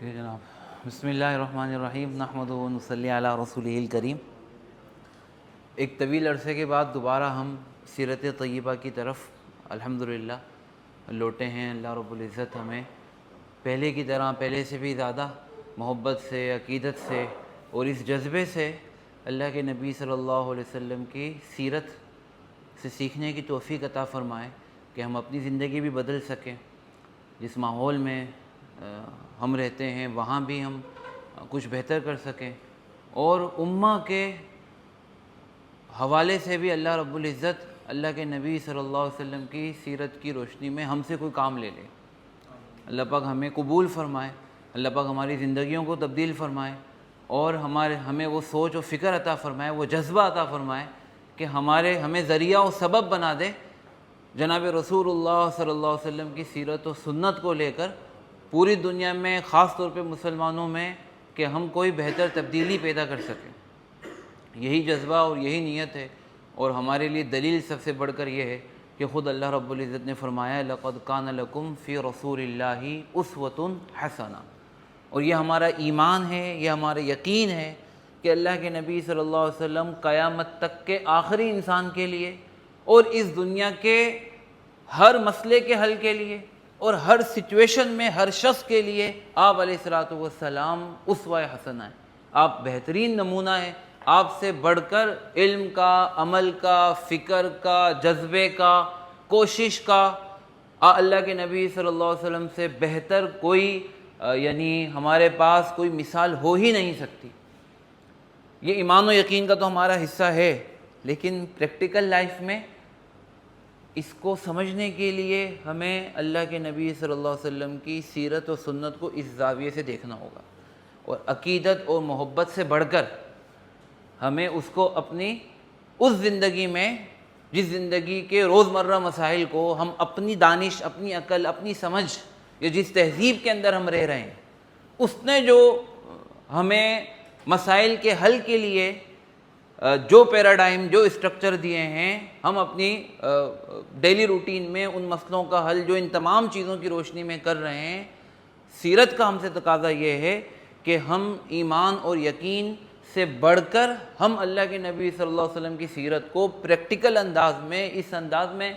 جناب بسم اللہ الرحمن الرحیم نحمدہ و نصلی علی رسولہ الکریم۔ ایک طویل عرصے کے بعد دوبارہ ہم سیرت طیبہ کی طرف الحمدللہ لوٹے ہیں۔ اللہ رب العزت ہمیں پہلے کی طرح، پہلے سے بھی زیادہ محبت سے، عقیدت سے اور اس جذبے سے اللہ کے نبی صلی اللہ علیہ وسلم کی سیرت سے سیکھنے کی توفیق عطا فرمائے کہ ہم اپنی زندگی بھی بدل سکیں، جس ماحول میں ہم رہتے ہیں وہاں بھی ہم کچھ بہتر کر سکیں، اور امہ کے حوالے سے بھی اللہ رب العزت اللہ کے نبی صلی اللہ علیہ وسلم کی سیرت کی روشنی میں ہم سے کوئی کام لے لے۔ اللہ پاک ہمیں قبول فرمائے، اللہ پاک ہماری زندگیوں کو تبدیل فرمائے، اور ہمیں وہ سوچ و فکر عطا فرمائے، وہ جذبہ عطا فرمائے کہ ہمیں ذریعہ و سبب بنا دے جناب رسول اللہ صلی اللہ علیہ وسلم کی سیرت و سنت کو لے کر پوری دنیا میں، خاص طور پہ مسلمانوں میں، کہ ہم کوئی بہتر تبدیلی پیدا کر سکیں۔ یہی جذبہ اور یہی نیت ہے، اور ہمارے لیے دلیل سب سے بڑھ کر یہ ہے کہ خود اللہ رب العزت نے فرمایا لَقَدْ كَانَ لَكُمْ فِي رَسُولِ اللَّهِ أُسْوَةٌ حَسَنَةٌ، اور یہ ہمارا ایمان ہے، یہ ہمارا یقین ہے کہ اللہ کے نبی صلی اللہ علیہ وسلم قیامت تک کے آخری انسان کے لیے اور اس دنیا کے ہر مسئلے کے حل کے لیے اور ہر سچویشن میں ہر شخص کے لیے آپ علیہ الصلوۃ والسلام اسوہ حسنہ ہیں۔ آپ بہترین نمونہ ہیں، آپ سے بڑھ کر علم کا، عمل کا، فکر کا، جذبے کا، کوشش کا اللہ کے نبی صلی اللہ علیہ وسلم سے بہتر کوئی یعنی ہمارے پاس کوئی مثال ہو ہی نہیں سکتی۔ یہ ایمان و یقین کا تو ہمارا حصہ ہے، لیکن پریکٹیکل لائف میں اس کو سمجھنے کے لیے ہمیں اللہ کے نبی صلی اللہ علیہ وسلم کی سیرت و سنت کو اس زاویے سے دیکھنا ہوگا، اور عقیدت اور محبت سے بڑھ کر ہمیں اس کو اپنی اس زندگی میں، جس زندگی کے روزمرہ مسائل کو ہم اپنی دانش، اپنی عقل، اپنی سمجھ یا جس تہذیب کے اندر ہم رہ رہے ہیں، اس نے جو ہمیں مسائل کے حل کے لیے جو پیراڈائم، جو اسٹرکچر دیے ہیں، ہم اپنی ڈیلی روٹین میں ان مسئلوں کا حل جو ان تمام چیزوں کی روشنی میں کر رہے ہیں۔ سیرت کا ہم سے تقاضا یہ ہے کہ ہم ایمان اور یقین سے بڑھ کر ہم اللہ کے نبی صلی اللہ علیہ وسلم کی سیرت کو پریکٹیکل انداز میں، اس انداز میں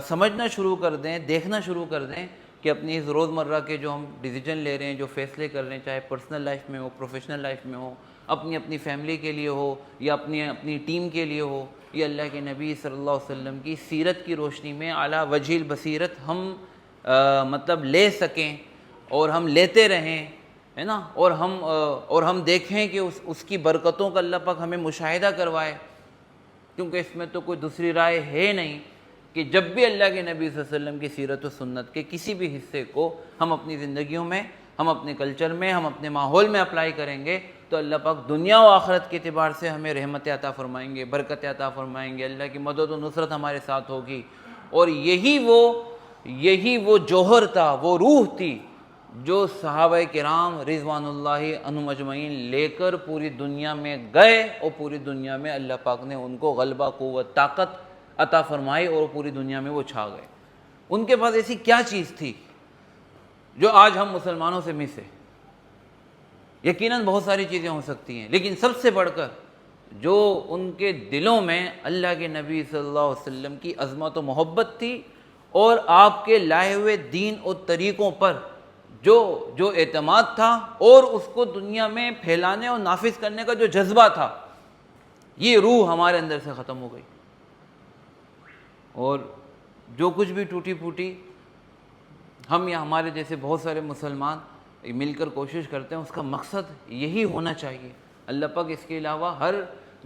سمجھنا شروع کر دیں، دیکھنا شروع کر دیں کہ اپنی اس روزمرہ کے جو ہم ڈیسیجن لے رہے ہیں، جو فیصلے کر رہے ہیں، چاہے پرسنل لائف میں ہو، پروفیشنل لائف میں ہو، اپنی فیملی کے لیے ہو یا اپنی ٹیم کے لیے ہو، یہ اللہ کے نبی صلی اللہ علیہ وسلم کی سیرت کی روشنی میں اعلیٰ وجہ البصیرت ہم مطلب لے سکیں، اور ہم لیتے رہیں، ہے نا، اور ہم دیکھیں کہ اس کی برکتوں کا اللہ پاک ہمیں مشاہدہ کروائے، کیونکہ اس میں تو کوئی دوسری رائے ہے نہیں کہ جب بھی اللہ کے نبی صلی اللہ علیہ وسلم کی سیرت و سنت کے کسی بھی حصے کو ہم اپنی زندگیوں میں، ہم اپنے کلچر میں، ہم اپنے ماحول میں اپلائی کریں گے تو اللہ پاک دنیا و آخرت کے اعتبار سے ہمیں رحمت عطا فرمائیں گے، برکت عطا فرمائیں گے، اللہ کی مدد و نصرت ہمارے ساتھ ہوگی۔ اور یہی وہ جوہر تھا، وہ روح تھی جو صحابہ کرام رضوان اللہ عنہم اجمعین لے کر پوری دنیا میں گئے، اور پوری دنیا میں اللہ پاک نے ان کو غلبہ، قوت، طاقت عطا فرمائی، اور پوری دنیا میں وہ چھا گئے۔ ان کے پاس ایسی کیا چیز تھی جو آج ہم مسلمانوں سے مس ہے؟ یقیناً بہت ساری چیزیں ہو سکتی ہیں، لیکن سب سے بڑھ کر جو ان کے دلوں میں اللہ کے نبی صلی اللہ علیہ وسلم کی عظمت و محبت تھی، اور آپ کے لائے ہوئے دین اور طریقوں پر جو اعتماد تھا، اور اس کو دنیا میں پھیلانے اور نافذ کرنے کا جو جذبہ تھا، یہ روح ہمارے اندر سے ختم ہو گئی، اور جو کچھ بھی ٹوٹی پھوٹی ہم یا ہمارے جیسے بہت سارے مسلمان مل کر کوشش کرتے ہیں، اس کا مقصد یہی ہونا چاہیے۔ اللہ پاک اس کے علاوہ ہر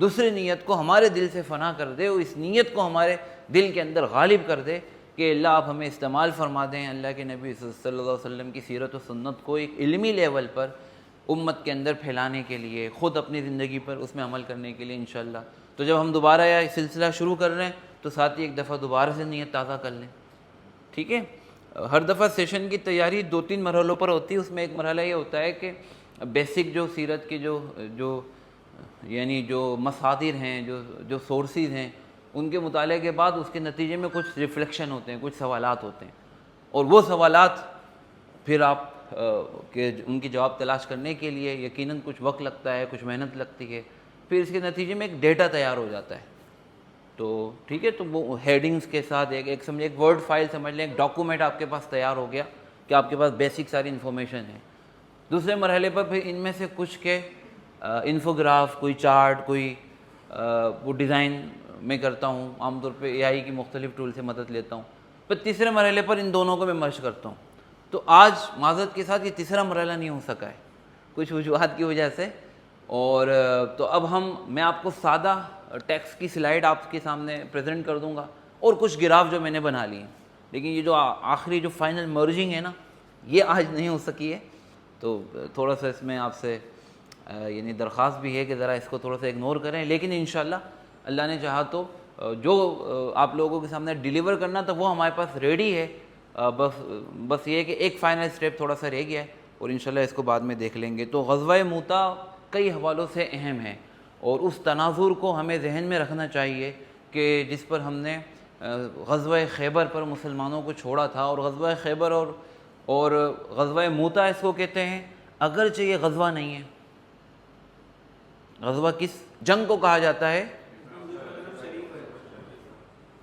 دوسری نیت کو ہمارے دل سے فنا کر دے، اور اس نیت کو ہمارے دل کے اندر غالب کر دے کہ اللہ آپ ہمیں استعمال فرما دیں اللہ کے نبی صلی اللہ علیہ وسلم کی سیرت و سنت کو ایک علمی لیول پر امت کے اندر پھیلانے کے لیے، خود اپنی زندگی پر اس میں عمل کرنے کے لیے انشاءاللہ۔ تو جب ہم دوبارہ یہ سلسلہ شروع کر رہے ہیں تو ساتھ ہی ایک دفعہ دوبارہ سے نیت تازہ کر لیں، ٹھیک ہے؟ ہر دفعہ سیشن کی تیاری 2-3 مرحلوں پر ہوتی ہے۔ اس میں ایک مرحلہ یہ ہوتا ہے کہ بیسک جو سیرت کی جو یعنی جو مصادر ہیں، جو سورسز ہیں، ان کے مطالعے کے بعد اس کے نتیجے میں کچھ ریفلیکشن ہوتے ہیں، کچھ سوالات ہوتے ہیں، اور وہ سوالات پھر آپ کہ ان کی جواب تلاش کرنے کے لیے یقیناً کچھ وقت لگتا ہے، کچھ محنت لگتی ہے، پھر اس کے نتیجے میں ایک ڈیٹا تیار ہو جاتا ہے. تو ٹھیک ہے، تو وہ ہیڈنگز کے ساتھ ایک سمجھے ایک ورڈ فائل سمجھ لیں، ایک ڈاکومنٹ آپ کے پاس تیار ہو گیا کہ آپ کے پاس بیسک ساری انفارمیشن ہے. دوسرے مرحلے پر پھر ان میں سے کچھ کے انفوگراف، کوئی چارٹ، کوئی وہ ڈیزائن میں کرتا ہوں، عام طور پہ اے آئی کی مختلف ٹول سے مدد لیتا ہوں. پھر تیسرے مرحلے پر ان دونوں کو میں مرج کرتا ہوں. تو آج معذرت کے ساتھ یہ تیسرا مرحلہ نہیں ہو سکا ہے کچھ وجوہات کی وجہ سے. اور تو اب میں آپ کو سادہ ٹیکسٹ کی سلائڈ آپ کے سامنے پریزنٹ کر دوں گا اور کچھ گراف جو میں نے بنا لیے ہیں، لیکن یہ جو آخری جو فائنل مرجنگ ہے نا، یہ آج نہیں ہو سکی ہے. تو تھوڑا سا اس میں آپ سے یعنی درخواست بھی ہے کہ ذرا اس کو تھوڑا سا اگنور کریں، لیکن انشاءاللہ اللہ نے چاہا تو جو آپ لوگوں کے سامنے ڈیلیور کرنا تھا وہ ہمارے پاس ریڈی ہے. بس یہ ہے کہ ایک فائنل سٹیپ تھوڑا سا رہ گیا ہے اور انشاءاللہ اس کو بعد میں دیکھ لیں گے. تو غزوہ موتا کئی حوالوں سے اہم ہے اور اس تناظر کو ہمیں ذہن میں رکھنا چاہیے کہ جس پر ہم نے غزوہ خیبر پر مسلمانوں کو چھوڑا تھا. اور غزوہ خیبر اور غزوہ موتا اس کو کہتے ہیں، اگرچہ یہ غزوہ نہیں ہے. غزوہ کس جنگ کو کہا جاتا ہے؟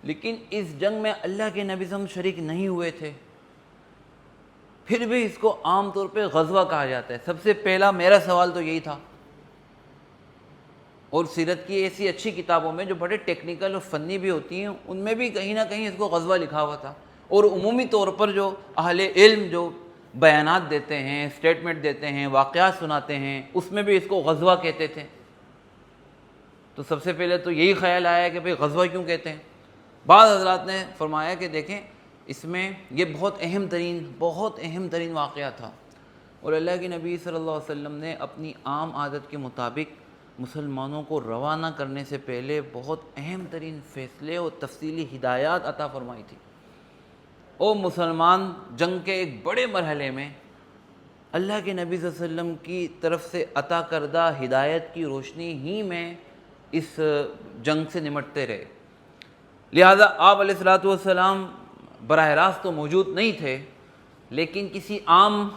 لیکن اس جنگ میں اللہ کے نبی صلی اللہ علیہ وسلم شریک نہیں ہوئے تھے، پھر بھی اس کو عام طور پہ غزوہ کہا جاتا ہے. سب سے پہلا میرا سوال تو یہی تھا. اور سیرت کی ایسی اچھی کتابوں میں جو بڑے ٹیکنیکل اور فنی بھی ہوتی ہیں، ان میں بھی کہیں نہ کہیں اس کو غزوہ لکھا ہوا تھا. اور عمومی طور پر جو اہل علم جو بیانات دیتے ہیں، اسٹیٹمنٹ دیتے ہیں، واقعات سناتے ہیں، اس میں بھی اس کو غزوہ کہتے تھے. تو سب سے پہلے تو یہی خیال آیا کہ بھئی غزوہ کیوں کہتے ہیں. بعض حضرات نے فرمایا کہ دیکھیں اس میں یہ بہت اہم ترین واقعہ تھا، اور اللہ کے نبی صلی اللہ علیہ وسلم نے اپنی عام عادت کے مطابق مسلمانوں کو روانہ کرنے سے پہلے بہت اہم ترین فیصلے اور تفصیلی ہدایات عطا فرمائی تھی. اور مسلمان جنگ کے ایک بڑے مرحلے میں اللہ کے نبی صلی اللہ علیہ وسلم کی طرف سے عطا کردہ ہدایت کی روشنی ہی میں اس جنگ سے نمٹتے رہے. لہذا آپ علیہ الصلوۃ والسلام براہ راست تو موجود نہیں تھے، لیکن کسی عام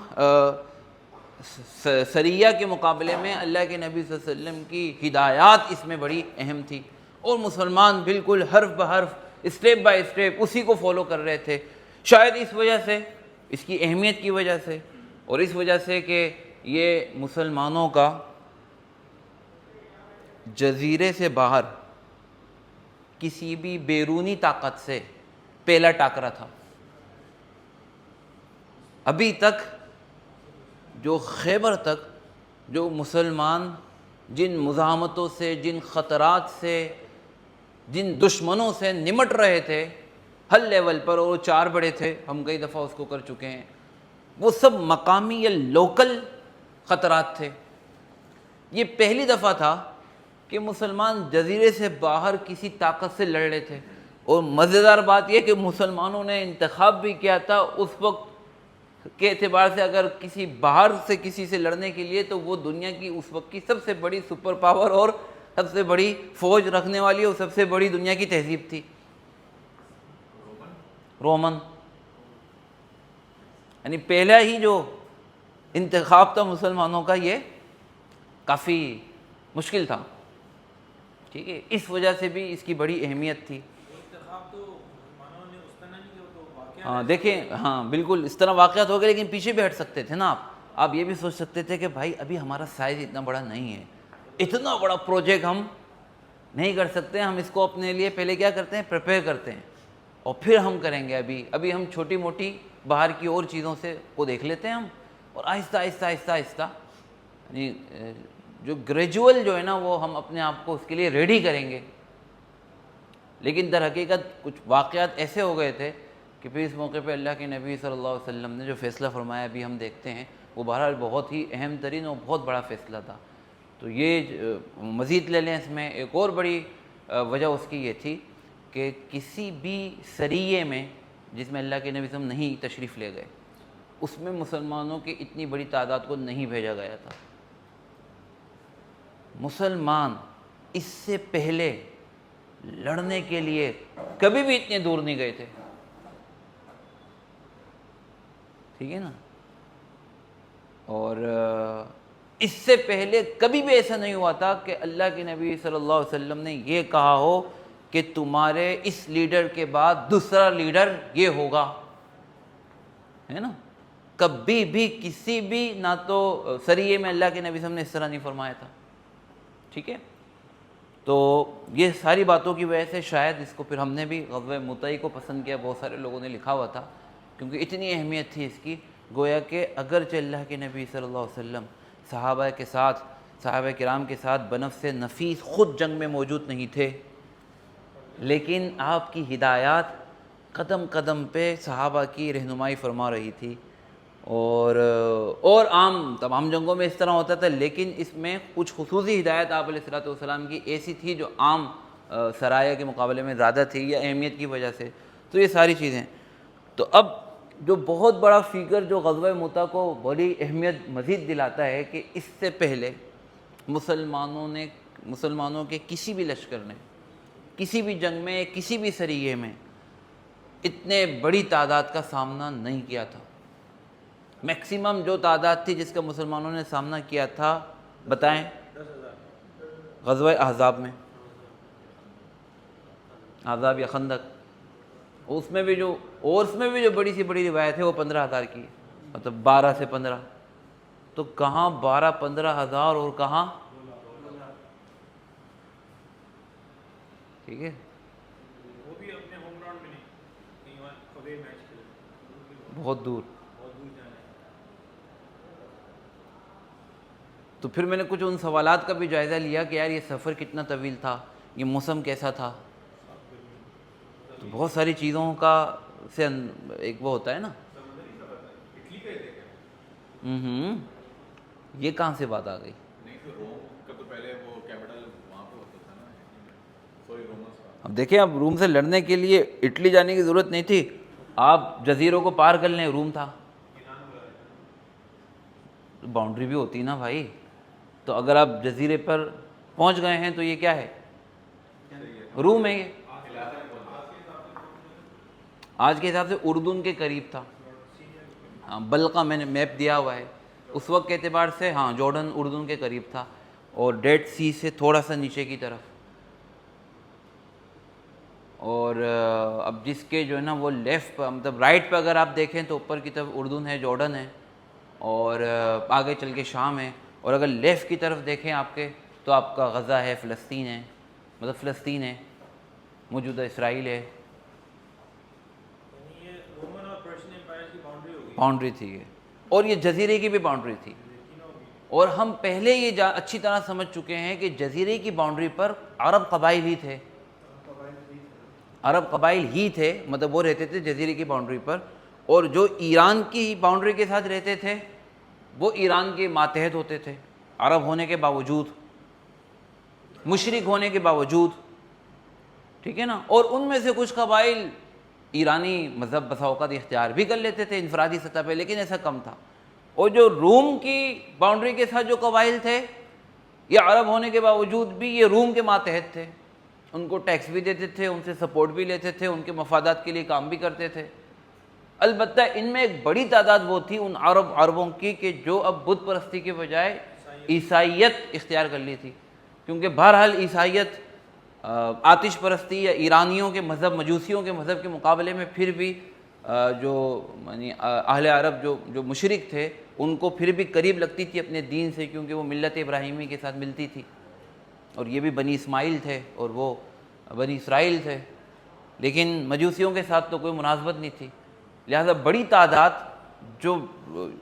سریہ کے مقابلے میں اللہ کے نبی صلی اللہ علیہ وسلم کی ہدایات اس میں بڑی اہم تھی. اور مسلمان بالکل حرف بحرف، اسٹیپ بائی اسٹیپ اسی کو فالو کر رہے تھے. شاید اس وجہ سے، اس کی اہمیت کی وجہ سے، اور اس وجہ سے کہ یہ مسلمانوں کا جزیرے سے باہر کسی بھی بیرونی طاقت سے پہلا ٹاکرا تھا. ابھی تک جو خیبر تک جو مسلمان جن مزاحمتوں سے، جن خطرات سے، جن دشمنوں سے نمٹ رہے تھے ہر لیول پر، اور وہ 4 بڑے تھے، ہم کئی دفعہ اس کو کر چکے ہیں، وہ سب مقامی یا لوکل خطرات تھے. یہ پہلی دفعہ تھا کہ مسلمان جزیرے سے باہر کسی طاقت سے لڑ رہے تھے. اور مزیدار بات یہ کہ مسلمانوں نے انتخاب بھی کیا تھا اس وقت کے اعتبار سے، اگر کسی باہر سے کسی سے لڑنے کے لیے، تو وہ دنیا کی اس وقت کی سب سے بڑی سپر پاور اور سب سے بڑی فوج رکھنے والی اور سب سے بڑی دنیا کی تہذیب تھی، رومن. یعنی پہلا ہی جو انتخاب تھا مسلمانوں کا، یہ کافی مشکل تھا. ٹھیک ہے، اس وجہ سے بھی اس کی بڑی اہمیت تھی. ہاں دیکھیں، ہاں بالکل اس طرح واقعات ہو گئے، لیکن پیچھے بھی ہٹ سکتے تھے نا. آپ یہ بھی سوچ سکتے تھے کہ بھائی ابھی ہمارا سائز اتنا بڑا نہیں ہے، اتنا بڑا پروجیکٹ ہم نہیں کر سکتے. ہم اس کو اپنے لیے پہلے کیا کرتے ہیں، پریپیئر کرتے ہیں، اور پھر ہم کریں گے. ابھی ہم چھوٹی موٹی باہر کی اور چیزوں سے کو دیکھ لیتے ہیں ہم، اور آہستہ آہستہ یعنی جو گریجول جو ہے نا، وہ ہم اپنے آپ کو اس کے لیے ریڈی کریں گے. لیکن در حقیقت کچھ واقعات ایسے ہو گئے تھے کہ پھر اس موقع پہ اللہ کے نبی صلی اللہ علیہ وسلم نے جو فیصلہ فرمایا ابھی ہم دیکھتے ہیں، وہ بہرحال بہت ہی اہم ترین اور بہت بڑا فیصلہ تھا. تو یہ مزید لے لیں، اس میں ایک اور بڑی وجہ اس کی یہ تھی کہ کسی بھی سریے میں جس میں اللہ کے نبی صلی اللہ علیہ وسلم نہیں تشریف لے گئے، اس میں مسلمانوں کی اتنی بڑی تعداد کو نہیں بھیجا گیا تھا. مسلمان اس سے پہلے لڑنے کے لیے کبھی بھی اتنے دور نہیں گئے تھے. ٹھیک ہے نا، اور اس سے پہلے کبھی بھی ایسا نہیں ہوا تھا کہ اللہ کے نبی صلی اللہ علیہ وسلم نے یہ کہا ہو کہ تمہارے اس لیڈر کے بعد دوسرا لیڈر یہ ہوگا، ہے نا. کبھی بھی کسی بھی نہ تو سریے میں اللہ کے نبی صلی اللہ علیہ وسلم نے اس طرح نہیں فرمایا تھا. ٹھیک ہے، تو یہ ساری باتوں کی وجہ سے شاید اس کو پھر ہم نے بھی غزوہ مطیع کو پسند کیا. بہت سارے لوگوں نے لکھا ہوا تھا کیونکہ اتنی اہمیت تھی اس کی. گویا کہ اگرچہ اللہ کے نبی صلی اللہ علیہ وسلم صحابہ کرام کے ساتھ بنفس نفیس خود جنگ میں موجود نہیں تھے، لیکن آپ کی ہدایات قدم قدم پہ صحابہ کی رہنمائی فرما رہی تھی. اور تمام جنگوں میں اس طرح ہوتا تھا، لیکن اس میں کچھ خصوصی ہدایت آپ علیہ الصلوۃ والسلام کی ایسی تھی جو عام سرایہ کے مقابلے میں زیادہ تھی یا اہمیت کی وجہ سے. تو یہ ساری چیزیں. تو اب جو بہت بڑا فیگر جو غزوہ مؤتہ کو بڑی اہمیت مزید دلاتا ہے کہ اس سے پہلے مسلمانوں کے کسی بھی لشکر نے کسی بھی جنگ میں کسی بھی سریے میں اتنے بڑی تعداد کا سامنا نہیں کیا تھا. میکسیمم جو تعداد تھی جس کا مسلمانوں نے سامنا کیا تھا بتائیں؟ غزوہ احزاب میں، احزاب یا خندق. اس میں بھی جو بڑی سی بڑی روایت ہے وہ 15,000 کی ہے، مطلب 12 سے 15. تو کہاں 12-15 ہزار اور کہاں، ٹھیک ہے، بہت دور. تو پھر میں نے کچھ ان سوالات کا بھی جائزہ لیا کہ یار یہ سفر کتنا طویل تھا، یہ موسم کیسا تھا. تو بہت ساری چیزوں کا سے ایک وہ ہوتا ہے نا. یہ کہاں سے بات آ گئی؟ اب دیکھیں، اب روم سے لڑنے کے لیے اٹلی جانے کی ضرورت نہیں تھی، آپ جزیروں کو پار کر لیں، روم تھا. باؤنڈری بھی ہوتی نا بھائی. تو اگر آپ جزیرے پر پہنچ گئے ہیں تو یہ کیا ہے؟ روم ہے. یہ آج کے حساب سے اردن کے قریب تھا. ہاں، بلقا میں نے میپ دیا ہوا ہے، اس وقت کے اعتبار سے ہاں جارڈن اردن کے قریب تھا، اور ڈیڈ سی سے تھوڑا سا نیچے کی طرف. اور اب جس کے جو ہے نا وہ لیفٹ پہ، مطلب رائٹ پہ اگر آپ دیکھیں تو اوپر کی طرف اردن ہے، جارڈن ہے، اور آگے چل کے شام ہے. اور اگر لیفٹ کی طرف دیکھیں آپ کے تو آپ کا غزہ ہے، فلسطین ہے، مطلب فلسطین ہے، موجودہ اسرائیل ہے. باؤنڈری تھی یہ، اور یہ جزیرے کی بھی باؤنڈری تھی. اور ہم پہلے یہ اچھی طرح سمجھ چکے ہیں کہ جزیرے کی باؤنڈری پر عرب قبائل ہی تھے، مطلب وہ رہتے تھے جزیرے کی باؤنڈری پر. اور جو ایران کی باؤنڈری کے ساتھ رہتے تھے وہ ایران کے ماتحت ہوتے تھے، عرب ہونے کے باوجود، مشرک ہونے کے باوجود. ٹھیک ہے نا. اور ان میں سے کچھ قبائل ایرانی مذہب بسا اوقات اختیار بھی کر لیتے تھے انفرادی سطح پہ، لیکن ایسا کم تھا. اور جو روم کی باؤنڈری کے ساتھ جو قبائل تھے یہ عرب ہونے کے باوجود بھی یہ روم کے ماتحت تھے. ان کو ٹیکس بھی دیتے تھے، ان سے سپورٹ بھی لیتے تھے، ان کے مفادات کے لیے کام بھی کرتے تھے. البتہ ان میں ایک بڑی تعداد وہ تھی ان عربوں کی کہ جو اب بت پرستی کے بجائے عیسائیت اختیار کر لی تھی. کیونکہ بہرحال عیسائیت آتش پرستی یا ایرانیوں کے مذہب، مجوسیوں کے مذہب کے مقابلے میں پھر بھی جو یعنی اہل عرب جو مشرک تھے ان کو پھر بھی قریب لگتی تھی اپنے دین سے، کیونکہ وہ ملت ابراہیمی کے ساتھ ملتی تھی. اور یہ بھی بنی اسماعیل تھے اور وہ بنی اسرائیل تھے، لیکن مجوسیوں کے ساتھ تو کوئی مناسبت نہیں تھی. لہذا بڑی تعداد جو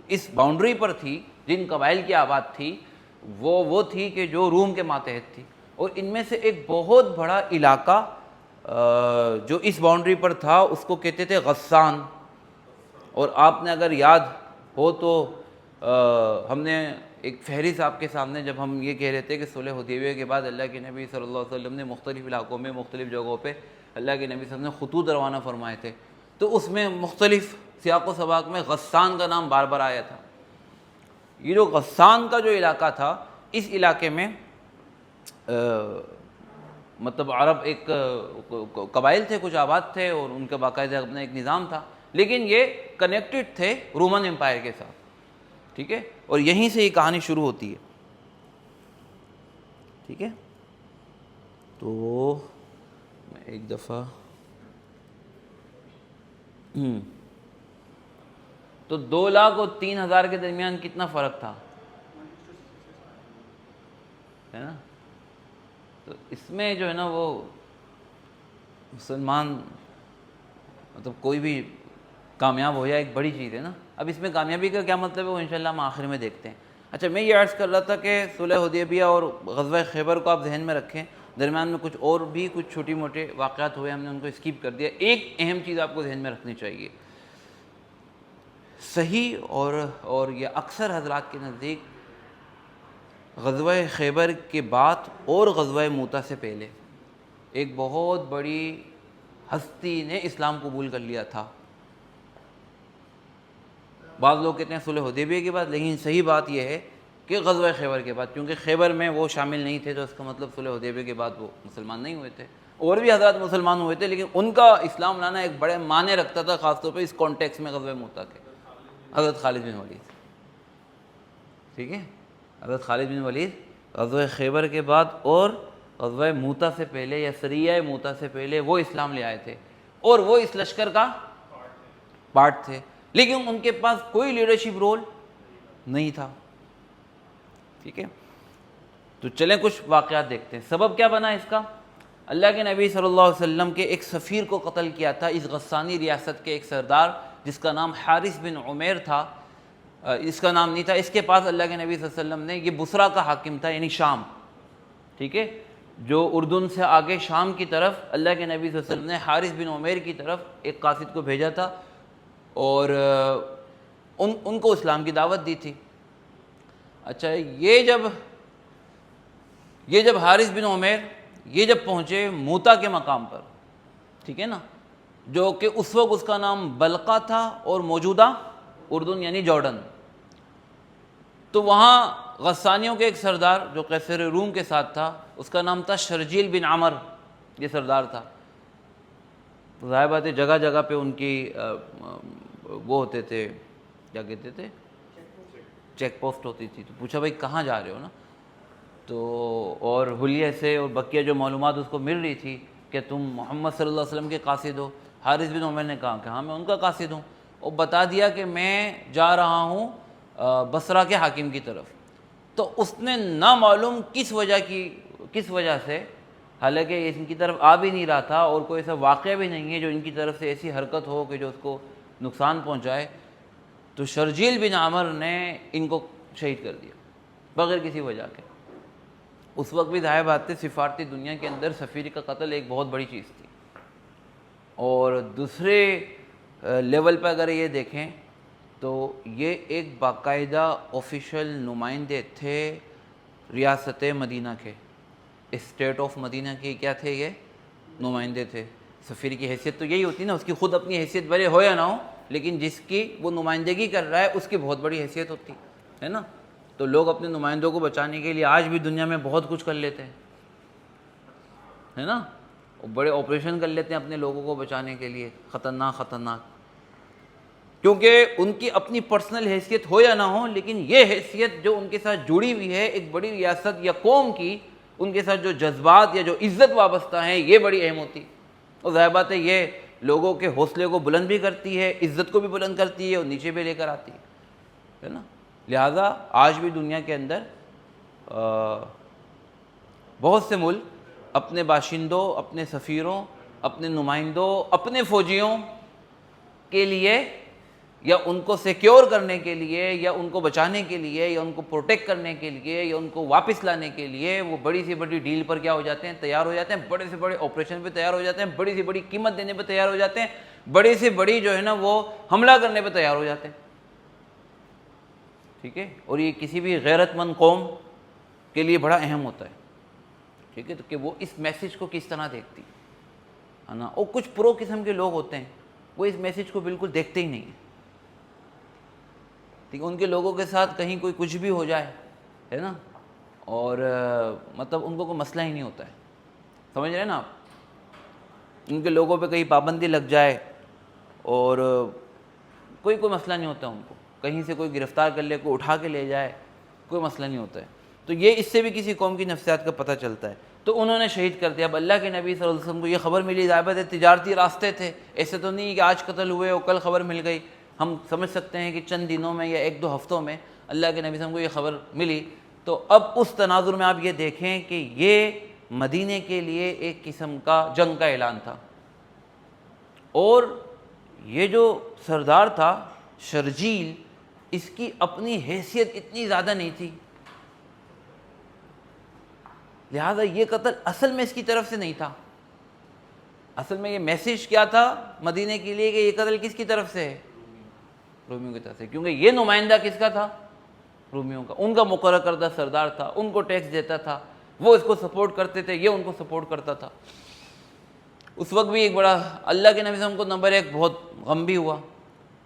اس باؤنڈری پر تھی، جن قبائل کی آباد تھی، وہ تھی کہ جو روم کے ماتحت تھی. اور ان میں سے ایک بہت بڑا علاقہ جو اس باؤنڈری پر تھا اس کو کہتے تھے غسان. اور آپ نے اگر یاد ہو تو ہم نے ایک فہرست آپ کے سامنے جب ہم یہ کہہ رہے تھے کہ صلح حدیبیہ کے بعد اللہ کے نبی صلی اللہ علیہ وسلم نے مختلف علاقوں میں مختلف جگہوں پہ اللہ کے نبی صلی اللہ علیہ وسلم نے خطوط روانہ فرمائے تھے، تو اس میں مختلف سیاق و سباق میں غسان کا نام بار بار آیا تھا. یہ جو غسان کا جو علاقہ تھا، اس علاقے میں مطلب عرب ایک قبائل تھے، کچھ آباد تھے، اور ان کا باقاعدہ اپنا ایک نظام تھا، لیکن یہ کنیکٹڈ تھے رومن امپائر کے ساتھ. ٹھیک ہے، اور یہیں سے یہ کہانی شروع ہوتی ہے. ٹھیک ہے، تو میں ایک دفعہ تو 2,00,000 اور 3,000 کے درمیان کتنا فرق تھا، ہے نا؟ تو اس میں جو ہے نا وہ مسلمان مطلب کوئی بھی کامیاب ہو جائے ایک بڑی چیز ہے نا. اب اس میں کامیابی کا کیا مطلب ہے وہ انشاءاللہ ہم آخر میں دیکھتے ہیں. اچھا، میں یہ عرض کر رہا تھا کہ صلح حدیبیہ اور غزوہ خیبر کو آپ ذہن میں رکھیں، درمیان میں کچھ اور بھی کچھ چھوٹی موٹے واقعات ہوئے، ہم نے ان کو اسکپ کر دیا. ایک اہم چیز آپ کو ذہن میں رکھنی چاہیے، صحیح اور یہ اکثر حضرات کے نزدیک غزوہ خیبر کے بعد اور غزوہ موتا سے پہلے ایک بہت بڑی ہستی نے اسلام قبول کر لیا تھا. بعض لوگ کہتے ہیں صلح حدیبیہ کے بعد، لیکن صحیح بات یہ ہے کہ غزوہ خیبر کے بعد، کیونکہ خیبر میں وہ شامل نہیں تھے، تو اس کا مطلب صلح حدیبیہ کے بعد وہ مسلمان نہیں ہوئے تھے. اور بھی حضرات مسلمان ہوئے تھے، لیکن ان کا اسلام لانا ایک بڑے معنی رکھتا تھا، خاص طور پہ اس کانٹیکس میں غزوہ موتا کے. حضرت خالد بن ولید، ٹھیک ہے، حضرت خالد بن ولید غزوہ خیبر کے بعد اور غزوہ موتا سے پہلے یا سریہ موتا سے پہلے وہ اسلام لے آئے تھے، اور وہ اس لشکر کا پارٹ تھے، لیکن ان کے پاس کوئی لیڈرشپ رول نہیں تھا. ٹھیک ہے، تو چلیں کچھ واقعات دیکھتے ہیں. سبب کیا بنا اس کا؟ اللہ کے نبی صلی اللہ علیہ وسلم کے ایک سفیر کو قتل کیا تھا اس غسانی ریاست کے ایک سردار جس کا نام حارث بن عمیر تھا. اس کا نام نہیں تھا، اس کے پاس اللہ کے نبی صلی اللہ علیہ وسلم نے، یہ بصرہ کا حاکم تھا یعنی شام، ٹھیک ہے، جو اردن سے آگے شام کی طرف اللہ کے نبی صلی اللہ علیہ وسلم نے حارث بن عمیر کی طرف ایک قاصد کو بھیجا تھا اور ان کو اسلام کی دعوت دی تھی. اچھا، یہ جب حارث بن عمیر یہ جب پہنچے موتا کے مقام پر، ٹھیک ہے نا، جو کہ اس وقت اس کا نام بلقا تھا اور موجودہ اردن یعنی جارڈن، تو وہاں غسانیوں کے ایک سردار جو قیصر روم کے ساتھ تھا، اس کا نام تھا شرجیل بن عمر، یہ سردار تھا. ظاہر بات ہے جگہ جگہ پہ ان کی وہ ہوتے تھے، کیا کہتے تھے، چیک پوسٹ ہوتی تھی. تو پوچھا بھائی کہاں جا رہے ہو نا، تو اور حلیے سے اور بقیہ جو معلومات اس کو مل رہی تھی کہ تم محمد صلی اللہ علیہ وسلم کے قاصد ہو. حارث بن عمر نے کہا کہ ہاں میں ان کا قاصد ہوں، اور بتا دیا کہ میں جا رہا ہوں بصرہ کے حاکم کی طرف. تو اس نے نامعلوم کس وجہ سے، حالانکہ ان کی طرف آ بھی نہیں رہا تھا اور کوئی ایسا واقعہ بھی نہیں ہے جو ان کی طرف سے ایسی حرکت ہو کہ جو اس کو نقصان پہنچائے، تو شرجیل بن عمر نے ان کو شہید کر دیا بغیر کسی وجہ کے. اس وقت بھی ظاہر بات ہے سفارتی دنیا کے اندر سفیر کا قتل ایک بہت بڑی چیز تھی. اور دوسرے لیول پہ اگر یہ دیکھیں تو یہ ایک باقاعدہ آفیشیل نمائندے تھے ریاست مدینہ کے، اسٹیٹ آف مدینہ کے کیا تھے، یہ نمائندے تھے. سفیر کی حیثیت تو یہی ہوتی نا، اس کی خود اپنی حیثیت بھلے ہو یا نہ ہو، لیکن جس کی وہ نمائندگی کر رہا ہے اس کی بہت بڑی حیثیت ہوتی ہے نا. تو لوگ اپنے نمائندوں کو بچانے کے لیے آج بھی دنیا میں بہت کچھ کر لیتے ہیں، ہے نا، بڑے آپریشن کر لیتے ہیں اپنے لوگوں کو بچانے کے لیے، خطرناک، کیونکہ ان کی اپنی پرسنل حیثیت ہو یا نہ ہو، لیکن یہ حیثیت جو ان کے ساتھ جڑی ہوئی ہے ایک بڑی ریاست یا قوم کی، ان کے ساتھ جو جذبات یا جو عزت وابستہ ہیں یہ بڑی اہم ہوتی. اور ظاہر بات ہے یہ لوگوں کے حوصلے کو بلند بھی کرتی ہے، عزت کو بھی بلند کرتی ہے اور نیچے بھی لے کر آتی ہے نا. لہٰذا آج بھی دنیا کے اندر بہت سے ملک اپنے باشندوں، اپنے سفیروں، اپنے نمائندوں، اپنے فوجیوں کے لیے یا ان کو سیکیور کرنے کے لیے یا ان کو بچانے کے لیے یا ان کو پروٹیکٹ کرنے کے لیے یا ان کو واپس لانے کے لیے وہ بڑی سی بڑی ڈیل پر کیا ہو جاتے ہیں، تیار ہو جاتے ہیں، بڑے سے بڑے آپریشن پہ تیار ہو جاتے ہیں، بڑی سی بڑی قیمت دینے پہ تیار ہو جاتے ہیں، بڑی سے بڑی جو ہے نا وہ حملہ کرنے پہ تیار ہو جاتے ہیں. ٹھیک ہے، اور یہ کسی بھی غیرت مند قوم کے لیے بڑا اہم ہوتا ہے. ٹھیک ہے، تو کہ وہ اس میسیج کو کس طرح دیکھتی ہے نا. اور کچھ پرو قسم کے لوگ ہوتے ہیں وہ اس میسیج کو بالکل دیکھتے ہی نہیں ہیں. ٹھیک ہے، ان کے لوگوں کے ساتھ کہیں کوئی کچھ بھی ہو جائے، ہے نا، اور مطلب ان کو کوئی مسئلہ ہی نہیں ہوتا ہے. سمجھ رہے ہیں نا آپ، ان کے لوگوں پہ کہیں پابندی لگ جائے اور کوئی مسئلہ نہیں ہوتا ان کو. کہیں سے کوئی گرفتار کر لے، کوئی اٹھا کے لے جائے، کوئی مسئلہ نہیں ہوتا ہے. تو یہ اس سے بھی کسی قوم کی نفسیات کا پتہ چلتا ہے. تو انہوں نے شہید کر دیا. اب اللہ کے نبی صلی اللہ علیہ وسلم کو یہ خبر ملی، ظاہر ہے تجارتی راستے تھے، ایسے تو نہیں کہ آج قتل ہوئے اور کل خبر مل گئی. ہم سمجھ سکتے ہیں کہ چند دنوں میں یا 1-2 ہفتوں میں اللہ کے نبی صلی اللہ علیہ وسلم کو یہ خبر ملی. تو اب اس تناظر میں آپ یہ دیکھیں کہ یہ مدینے کے لیے ایک قسم کا جنگ کا اعلان تھا. اور یہ جو سردار تھا شرجیل، اس کی اپنی حیثیت اتنی زیادہ نہیں تھی، لہذا یہ قتل اصل میں اس کی طرف سے نہیں تھا. اصل میں یہ میسیج کیا تھا مدینے کے لیے کہ یہ قتل کس کی طرف سے ہے؟ رومیوں کی طرف سے. کیونکہ یہ نمائندہ کس کا تھا؟ رومیوں کا. ان کا مقرر کردہ سردار تھا، ان کو ٹیکس دیتا تھا، وہ اس کو سپورٹ کرتے تھے، یہ ان کو سپورٹ کرتا تھا. اس وقت بھی ایک بڑا اللہ کے نبی صلی اللہ علیہ وسلم کو نمبر 1 بہت غم بھی ہوا،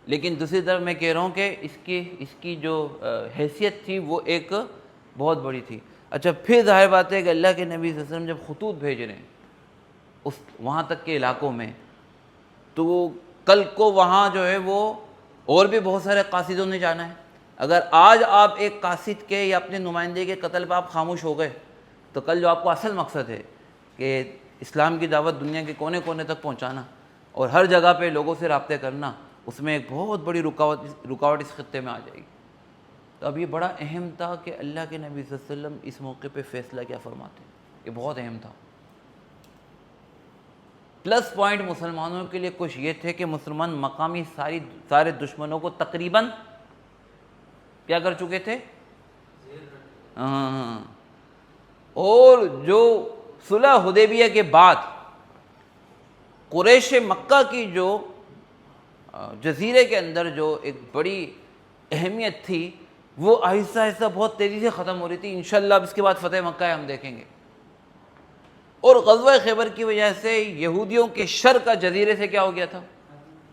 لیکن دوسری طرف میں کہہ رہا ہوں کہ اس کی جو حیثیت تھی وہ ایک بہت بڑی تھی. اچھا، پھر ظاہر بات ہے کہ اللہ کے نبی صلی اللہ علیہ وسلم جب خطوط بھیج رہے ہیں وہاں تک کے علاقوں میں، تو کل کو وہاں جو ہے وہ اور بھی بہت سارے قاصدوں نے جانا ہے. اگر آج آپ ایک قاصد کے یا اپنے نمائندے کے قتل پہ آپ خاموش ہو گئے تو کل جو آپ کو اصل مقصد ہے کہ اسلام کی دعوت دنیا کے کونے کونے تک پہنچانا اور ہر جگہ پہ لوگوں سے رابطے کرنا، اس میں ایک بہت بڑی رکاوٹ اس خطے میں آ جائے گی. تو اب یہ بڑا اہم تھا کہ اللہ کے نبی صلی اللہ علیہ وسلم اس موقع پہ فیصلہ کیا فرماتے ہیں. یہ بہت اہم تھا. پلس پوائنٹ مسلمانوں کے لیے کچھ یہ تھے کہ مسلمان مقامی سارے دشمنوں کو تقریباً کیا کر چکے تھے؟ اور جو صلح حدیبیہ کے بعد قریش مکہ کی جو جزیرے کے اندر جو ایک بڑی اہمیت تھی وہ آہستہ آہستہ بہت تیزی سے ختم ہو رہی تھی. انشاءاللہ اب اس کے بعد فتح مکہ ہے، ہم دیکھیں گے. اور غزوہ خیبر کی وجہ سے یہودیوں کے شر کا جزیرے سے کیا ہو گیا تھا؟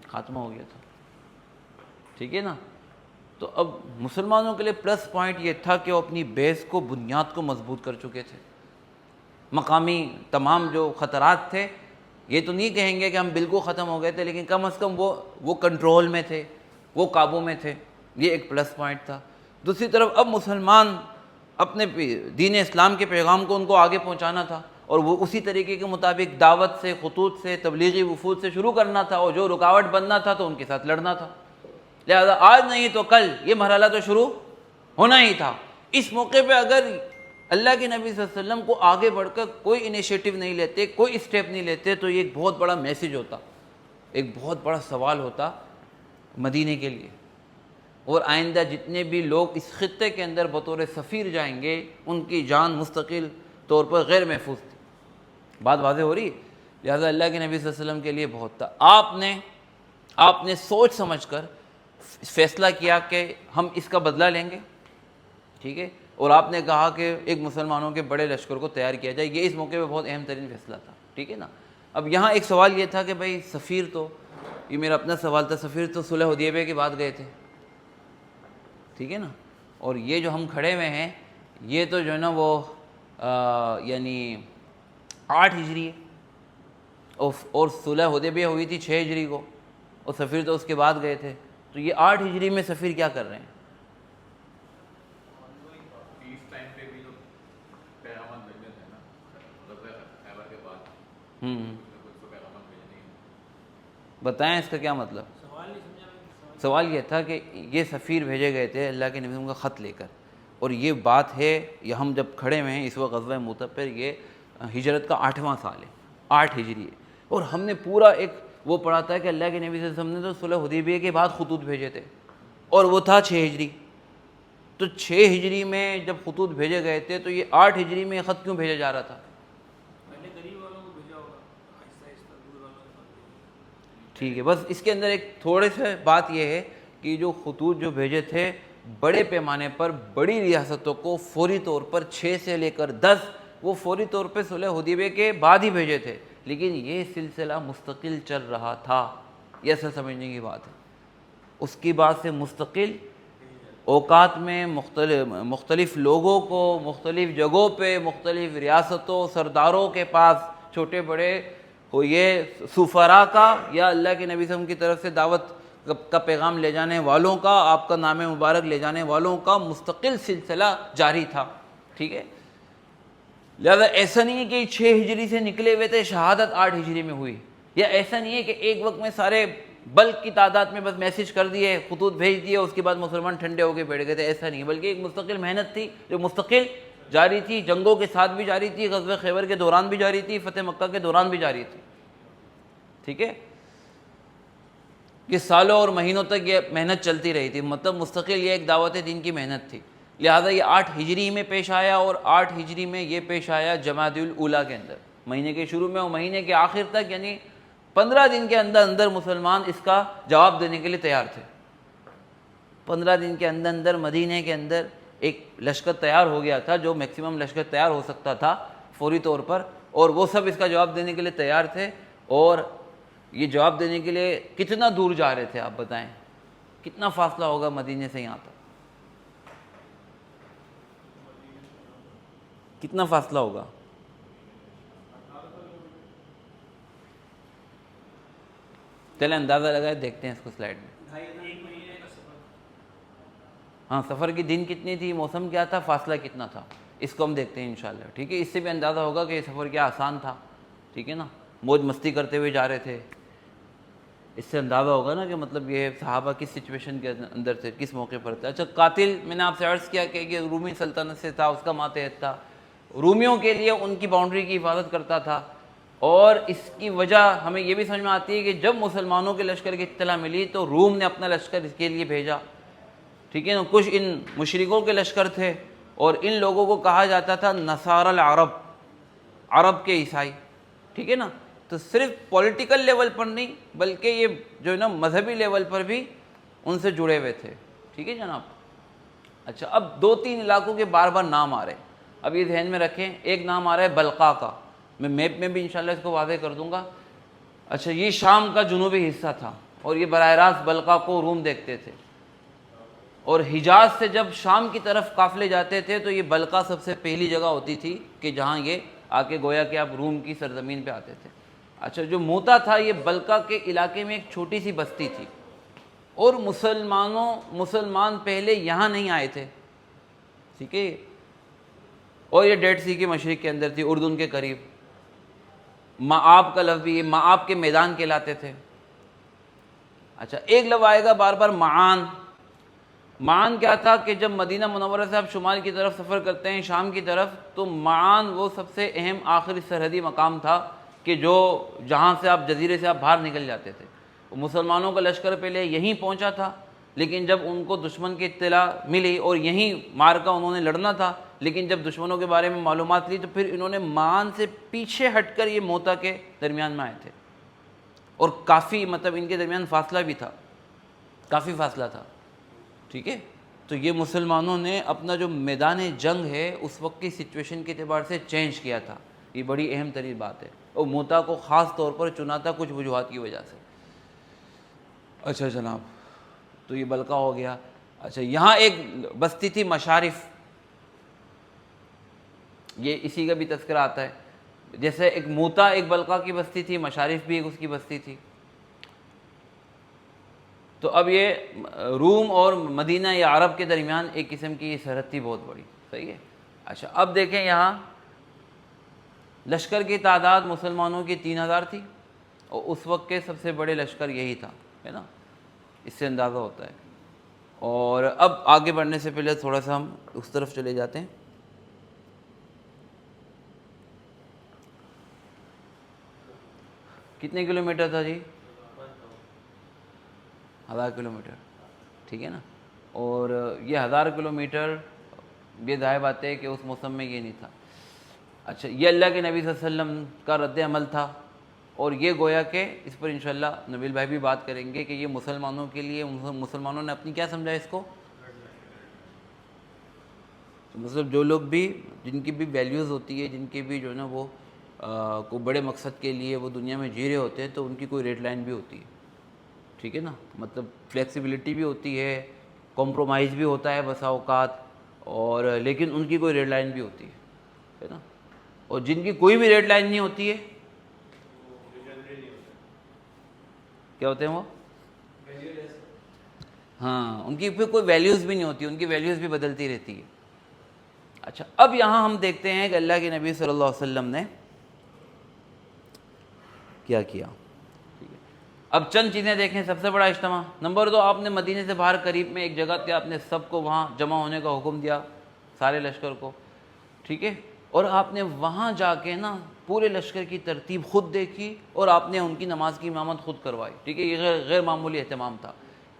خاتمہ ہو گیا تھا. ٹھیک ہے نا. تو اب مسلمانوں کے لیے پلس پوائنٹ یہ تھا کہ وہ اپنی بیس کو، بنیاد کو مضبوط کر چکے تھے. مقامی تمام جو خطرات تھے، یہ تو نہیں کہیں گے کہ ہم بالکل ختم ہو گئے تھے، لیکن کم از کم وہ کنٹرول میں تھے، وہ قابو میں تھے. یہ ایک پلس پوائنٹ تھا. دوسری طرف اب مسلمان اپنے دین اسلام کے پیغام کو ان کو آگے پہنچانا تھا، اور وہ اسی طریقے کے مطابق دعوت سے، خطوط سے، تبلیغی وفود سے شروع کرنا تھا، اور جو رکاوٹ بننا تھا تو ان کے ساتھ لڑنا تھا. لہذا آج نہیں تو کل یہ مرحلہ تو شروع ہونا ہی تھا. اس موقع پہ اگر اللہ کے نبی صلی اللہ علیہ وسلم کو آگے بڑھ کر کوئی انیشیٹو نہیں لیتے، کوئی اسٹیپ نہیں لیتے، تو یہ ایک بہت بڑا میسیج ہوتا، ایک بہت بڑا سوال ہوتا مدینے کے لیے. اور آئندہ جتنے بھی لوگ اس خطے کے اندر بطور سفیر جائیں گے، ان کی جان مستقل طور پر غیر محفوظ تھی. بات واضح ہو رہی ہے. لہٰذا اللہ کے نبی صلی اللہ علیہ وسلم کے لیے بہت تھا. آپ نے سوچ سمجھ کر فیصلہ کیا کہ ہم اس کا بدلہ لیں گے. ٹھیک ہے. اور آپ نے کہا کہ ایک مسلمانوں کے بڑے لشکر کو تیار کیا جائے. یہ اس موقع پہ بہت اہم ترین فیصلہ تھا. ٹھیک ہے نا. اب یہاں ایک سوال یہ تھا کہ بھائی سفیر تو، یہ میرا اپنا سوال تھا، سفیر تو صلح حدیبیہ کے بعد گئے تھے. ٹھیک ہے نا. اور یہ جو ہم کھڑے ہوئے ہیں یہ تو جو ہے نا وہ یعنی 8 ہجری ہے، اور صلح حدیبیہ ہوئی تھی 6 ہجری کو، اور سفیر تو اس کے بعد گئے تھے. تو یہ 8 ہجری میں سفیر کیا کر رہے ہیں؟ بتائیں اس کا کیا مطلب؟ سوال یہ تھا کہ یہ سفیر بھیجے گئے تھے اللہ کے نبی کا خط لے کر، اور یہ بات ہے یہ ہم جب کھڑے ہوئے ہیں اس وقت غزوہ مؤتہ پر، یہ ہجرت کا 8واں سال ہے، 8 ہجری ہے. اور ہم نے پورا ایک وہ پڑھا تھا کہ اللہ کے نبی صلی اللہ علیہ وسلم نے تو صلح حدیبیہ کے بعد خطوط بھیجے تھے، اور وہ تھا 6 ہجری. تو 6 ہجری میں جب خطوط بھیجے گئے تھے تو یہ 8 ہجری میں خط کیوں بھیجا جا رہا تھا؟ ٹھیک ہے. بس اس کے اندر ایک تھوڑے سے بات یہ ہے کہ جو خطوط جو بھیجے تھے بڑے پیمانے پر بڑی ریاستوں کو فوری طور پر 6 سے لے کر 10 وہ فوری طور پہ صلح حدیبیہ کے بعد ہی بھیجے تھے، لیکن یہ سلسلہ مستقل چل رہا تھا. یہ اصل سمجھنے کی بات ہے. اس کی بعد سے مستقل اوقات میں مختلف لوگوں کو مختلف جگہوں پہ مختلف ریاستوں سرداروں کے پاس چھوٹے بڑے ہو، یہ سفراء کا یا اللہ کے نبی صلی اللہ علیہ وسلم کی طرف سے دعوت کا پیغام لے جانے والوں کا، آپ کا نام مبارک لے جانے والوں کا مستقل سلسلہ جاری تھا، ٹھیک ہے. لہذا ایسا نہیں ہے کہ 6 ہجری سے نکلے ہوئے تھے، شہادت 8 ہجری میں ہوئی، یا ایسا نہیں ہے کہ ایک وقت میں سارے بلک کی تعداد میں بس میسج کر دیے، خطوط بھیج دیے، اس کے بعد مسلمان ٹھنڈے ہو کے بیٹھ گئے تھے. ایسا نہیں ہے، بلکہ ایک مستقل محنت تھی جو مستقل جاری تھی، جنگوں کے ساتھ بھی جاری تھی، غزوہ خیبر کے دوران بھی جاری تھی، فتح مکہ کے دوران بھی جاری تھی، ٹھیک ہے. کہ سالوں اور مہینوں تک یہ محنت چلتی رہی تھی، مطلب مستقل یہ ایک دعوت دین کی محنت تھی. لہٰذا یہ 8 ہجری میں پیش آیا، اور 8 ہجری میں یہ پیش آیا جمادی الاولیٰ کے اندر، مہینے کے شروع میں اور مہینے کے آخر تک، یعنی 15 دن کے اندر اندر مسلمان اس کا جواب دینے کے لیے تیار تھے. 15 دن کے اندر اندر مدینے کے اندر ایک لشکر تیار ہو گیا تھا، جو میکسیمم لشکر تیار ہو سکتا تھا فوری طور پر، اور وہ سب اس کا جواب دینے کے لیے تیار تھے. اور یہ جواب دینے کے لیے کتنا دور جا رہے تھے آپ بتائیں، کتنا فاصلہ ہوگا مدینے سے یہاں تک؟ کتنا فاصلہ ہوگا؟ چلیں اندازہ لگائے، دیکھتے ہیں اس کو سلائڈ میں. ہاں، سفر کی دن کتنی تھی، موسم کیا تھا، فاصلہ کتنا تھا، اس کو ہم دیکھتے ہیں انشاءاللہ، ٹھیک ہے. اس سے بھی اندازہ ہوگا کہ یہ سفر کیا آسان تھا، ٹھیک ہے نا، موج مستی کرتے ہوئے جا رہے تھے. اس سے اندازہ ہوگا نا کہ مطلب یہ صحابہ کس سچویشن کے اندر تھے، کس موقع پر تھے. اچھا، قاتل میں نے آپ سے عرض کیا کہ یہ رومی سلطنت سے تھا، اس کا ماتحت تھا، رومیوں کے لیے ان کی باؤنڈری کی حفاظت کرتا تھا. اور اس کی وجہ ہمیں یہ بھی سمجھ میں آتی ہے کہ جب مسلمانوں کے لشکر کی اطلاع ملی تو روم نے اپنا لشکر اس کے لیے بھیجا، ٹھیک ہے نا. کچھ ان مشرکوں کے لشکر تھے، اور ان لوگوں کو کہا جاتا تھا نصارى العرب، عرب کے عیسائی، ٹھیک ہے نا. تو صرف پولیٹیکل لیول پر نہیں، بلکہ یہ جو ہے نا مذہبی لیول پر بھی ان سے جڑے ہوئے تھے، ٹھیک ہے جناب. اچھا، اب 2-3 علاقوں کے بار بار نام آ رہے ہیں، اب یہ ذہن میں رکھیں. ایک نام آ رہا ہے بلقا کا، میں میپ میں بھی انشاءاللہ اس کو واضح کر دوں گا. اچھا، یہ شام کا جنوبی حصہ تھا، اور یہ براہ راست بلقا کو روم دیکھتے تھے. اور حجاز سے جب شام کی طرف قافلے جاتے تھے تو یہ بلقا سب سے پہلی جگہ ہوتی تھی کہ جہاں یہ آ کے گویا کہ آپ روم کی سرزمین پہ آتے تھے. اچھا، جو موتا تھا یہ بلقا کے علاقے میں ایک چھوٹی سی بستی تھی، اور مسلمان پہلے یہاں نہیں آئے تھے، ٹھیک ہے. اور یہ ڈیڈ سی کے مشرق کے اندر تھی، اردن کے قریب. معاب کا لفظ بھی، معاب کے میدان کہلاتے تھے. اچھا، ایک لفظ آئے گا بار بار، معان. معان کیا تھا کہ جب مدینہ منورہ سے آپ شمال کی طرف سفر کرتے ہیں، شام کی طرف، تو معان وہ سب سے اہم آخری سرحدی مقام تھا کہ جو جہاں سے آپ جزیرے سے آپ باہر نکل جاتے تھے. مسلمانوں کا لشکر پہلے یہیں پہنچا تھا، لیکن جب ان کو دشمن کی اطلاع ملی اور یہیں معرکہ انہوں نے لڑنا تھا، لیکن جب دشمنوں کے بارے میں معلومات لی تو پھر انہوں نے معان سے پیچھے ہٹ کر یہ موتا کے درمیان میں آئے تھے. اور کافی مطلب ان کے درمیان فاصلہ بھی تھا، کافی فاصلہ تھا، ٹھیک ہے. تو یہ مسلمانوں نے اپنا جو میدان جنگ ہے اس وقت کی سچویشن کے اعتبار سے چینج کیا تھا. یہ بڑی اہم ترین بات ہے، اور موتا کو خاص طور پر چنا تھا کچھ وجوہات کی وجہ سے. اچھا جناب، تو یہ بلقا ہو گیا. اچھا، یہاں ایک بستی تھی مشارف، یہ اسی کا بھی تذکرہ آتا ہے. جیسے ایک موتا ایک بلقا کی بستی تھی، مشارف بھی ایک اس کی بستی تھی. تو اب یہ روم اور مدینہ یا عرب کے درمیان ایک قسم کی سرحد تھی بہت بڑی، صحیح ہے. اچھا، اب دیکھیں یہاں لشکر کی تعداد مسلمانوں کی 3000 تھی، اور اس وقت کے سب سے بڑے لشکر یہی تھا، ہے نا. اس سے اندازہ ہوتا ہے. اور اب آگے بڑھنے سے پہلے تھوڑا سا ہم اس طرف چلے جاتے ہیں. کتنے کلومیٹر تھا جی؟ 1000 کلومیٹر، ٹھیک ہے نا. اور یہ 1000 کلومیٹر، یہ ظاہر بات ہے کہ اس موسم میں یہ نہیں تھا. اچھا، یہ اللہ کے نبی صلی اللہ علیہ وسلم کا رد عمل تھا، اور یہ گویا کہ اس پر انشاءاللہ نبیل بھائی بھی بات کریں گے کہ یہ مسلمانوں کے لیے مسلمانوں نے اپنی کیا سمجھا اس کو. مطلب جو لوگ بھی جن کی بھی ویلیوز ہوتی ہے، جن کے بھی جو ہے نا وہ کو بڑے مقصد کے لیے وہ دنیا میں جی رہے ہوتے ہیں، تو ان کی کوئی ریڈ لائن بھی ہوتی ہے، ٹھیک ہے نا. مطلب فلیکسیبلٹی بھی ہوتی ہے، کمپرومائز بھی ہوتا ہے بسا اوقات، اور لیکن ان کی کوئی ریڈ لائن بھی ہوتی ہے نا. اور جن کی کوئی بھی ریڈ لائن نہیں ہوتی ہے، کیا ہوتے ہیں وہ ہاں ان کی پھر کوئی ویلیوز بھی نہیں ہوتی، ان کی ویلیوز بھی بدلتی رہتی ہے۔ اچھا اب یہاں ہم دیکھتے ہیں کہ اللہ کے نبی صلی اللہ علیہ وسلم نے کیا کیا۔ اب چند چیزیں دیکھیں۔ سب سے بڑا اجتماع، نمبر 2، آپ نے مدینے سے باہر قریب میں ایک جگہ تھی، آپ نے سب کو وہاں جمع ہونے کا حکم دیا، سارے لشکر کو، ٹھیک ہے، اور آپ نے وہاں جا کے نا پورے لشکر کی ترتیب خود دیکھی اور آپ نے ان کی نماز کی امامت خود کروائی، ٹھیک ہے، یہ غیر معمولی اہتمام تھا۔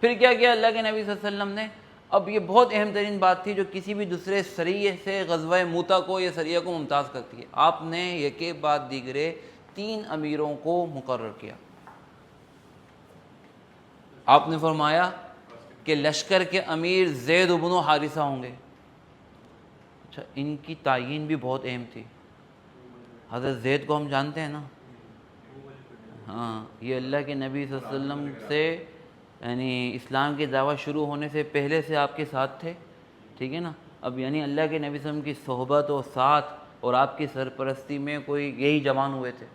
پھر کیا کیا اللہ کے نبی صلی اللہ علیہ وسلم نے؟ اب یہ بہت اہم ترین بات تھی جو کسی بھی دوسرے سریے سے غزوہ موتا کو یا سریہ کو ممتاز کرتی ہے، آپ نے یک بعد دیگرے 3 امیروں کو مقرر کیا۔ آپ نے فرمایا کہ لشکر کے امیر زید بن حارثہ ہوں گے۔ اچھا ان کی تعیین بھی بہت اہم تھی۔ حضرت زید کو ہم جانتے ہیں نا، ہاں یہ اللہ کے نبی صلی اللہ علیہ وسلم سے یعنی اسلام کی دعوت شروع ہونے سے پہلے سے آپ کے ساتھ تھے، ٹھیک ہے نا۔ اب یعنی اللہ کے نبی صلی اللہ علیہ وسلم کی صحبت و ساتھ اور آپ کی سرپرستی میں کوئی یہی جوان ہوئے تھے،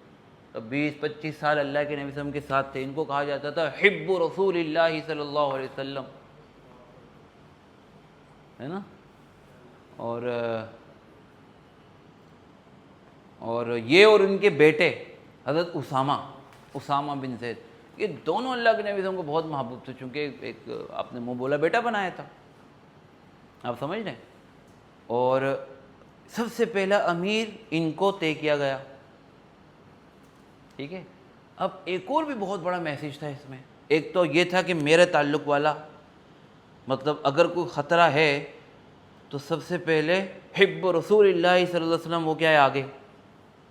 اب 20-25 سال اللہ کے نبی صلی اللہ علیہ وسلم کے ساتھ تھے۔ ان کو کہا جاتا تھا حب رسول اللہ صلی اللہ علیہ وسلم، ہے نا۔ اور یہ اور ان کے بیٹے حضرت اسامہ بن زید، یہ دونوں اللہ کے نبی صلی اللہ علیہ وسلم کو بہت محبوب تھے، چونکہ ایک آپ نے منہ بولا بیٹا بنایا تھا، آپ سمجھ رہے ہیں۔ اور سب سے پہلا امیر ان کو طے کیا گیا، ٹھیک ہے۔ اب ایک اور بھی بہت بڑا میسیج تھا اس میں، ایک تو یہ تھا کہ میرے تعلق والا، مطلب اگر کوئی خطرہ ہے تو سب سے پہلے حب رسول اللہ صلی اللہ علیہ وسلم، وہ کیا ہے آگے،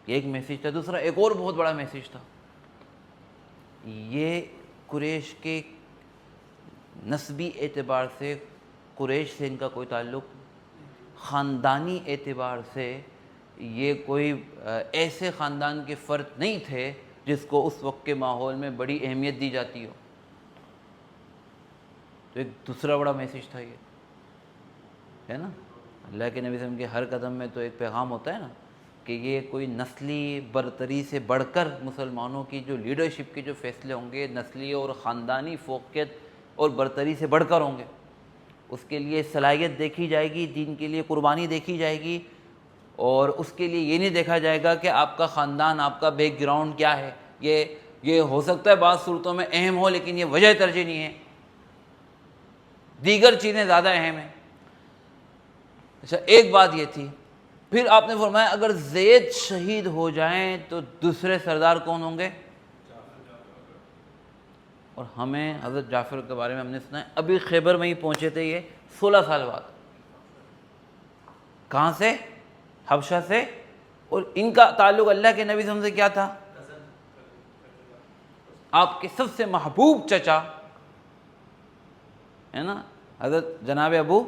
یہ ایک میسیج تھا۔ دوسرا ایک اور بہت بڑا میسیج تھا، یہ قریش کے نسبی اعتبار سے قریش سے ان کا کوئی تعلق، خاندانی اعتبار سے یہ کوئی ایسے خاندان کے فرد نہیں تھے جس کو اس وقت کے ماحول میں بڑی اہمیت دی جاتی ہو۔ تو ایک دوسرا بڑا میسیج تھا یہ، ہے نا۔ اللہ کے نبی صلی اللہ علیہ وسلم کے ہر قدم میں تو ایک پیغام ہوتا ہے نا کہ یہ کوئی نسلی برتری سے بڑھ کر مسلمانوں کی جو لیڈرشپ کے جو فیصلے ہوں گے نسلی اور خاندانی فوقیت اور برتری سے بڑھ کر ہوں گے، اس کے لیے صلاحیت دیکھی جائے گی، دین کے لیے قربانی دیکھی جائے گی، اور اس کے لیے یہ نہیں دیکھا جائے گا کہ آپ کا خاندان، آپ کا بیک گراؤنڈ کیا ہے۔ یہ ہو سکتا ہے بعض صورتوں میں اہم ہو، لیکن یہ وجہ ترجیح نہیں ہے، دیگر چیزیں زیادہ اہم ہیں۔ اچھا ایک بات یہ تھی، پھر آپ نے فرمایا اگر زید شہید ہو جائیں تو دوسرے سردار کون ہوں گے؟ اور ہمیں حضرت جعفر کے بارے میں ہم نے سنا ہے ابھی خیبر میں ہی پہنچے تھے یہ 16 سال بعد، کہاں سے؟ حبشہ سے، اور ان کا تعلق اللہ کے نبی صلی اللہ علیہ وسلم سے کیا تھا؟ آپ کے سب سے محبوب چچا ہے نا حضرت جناب ابو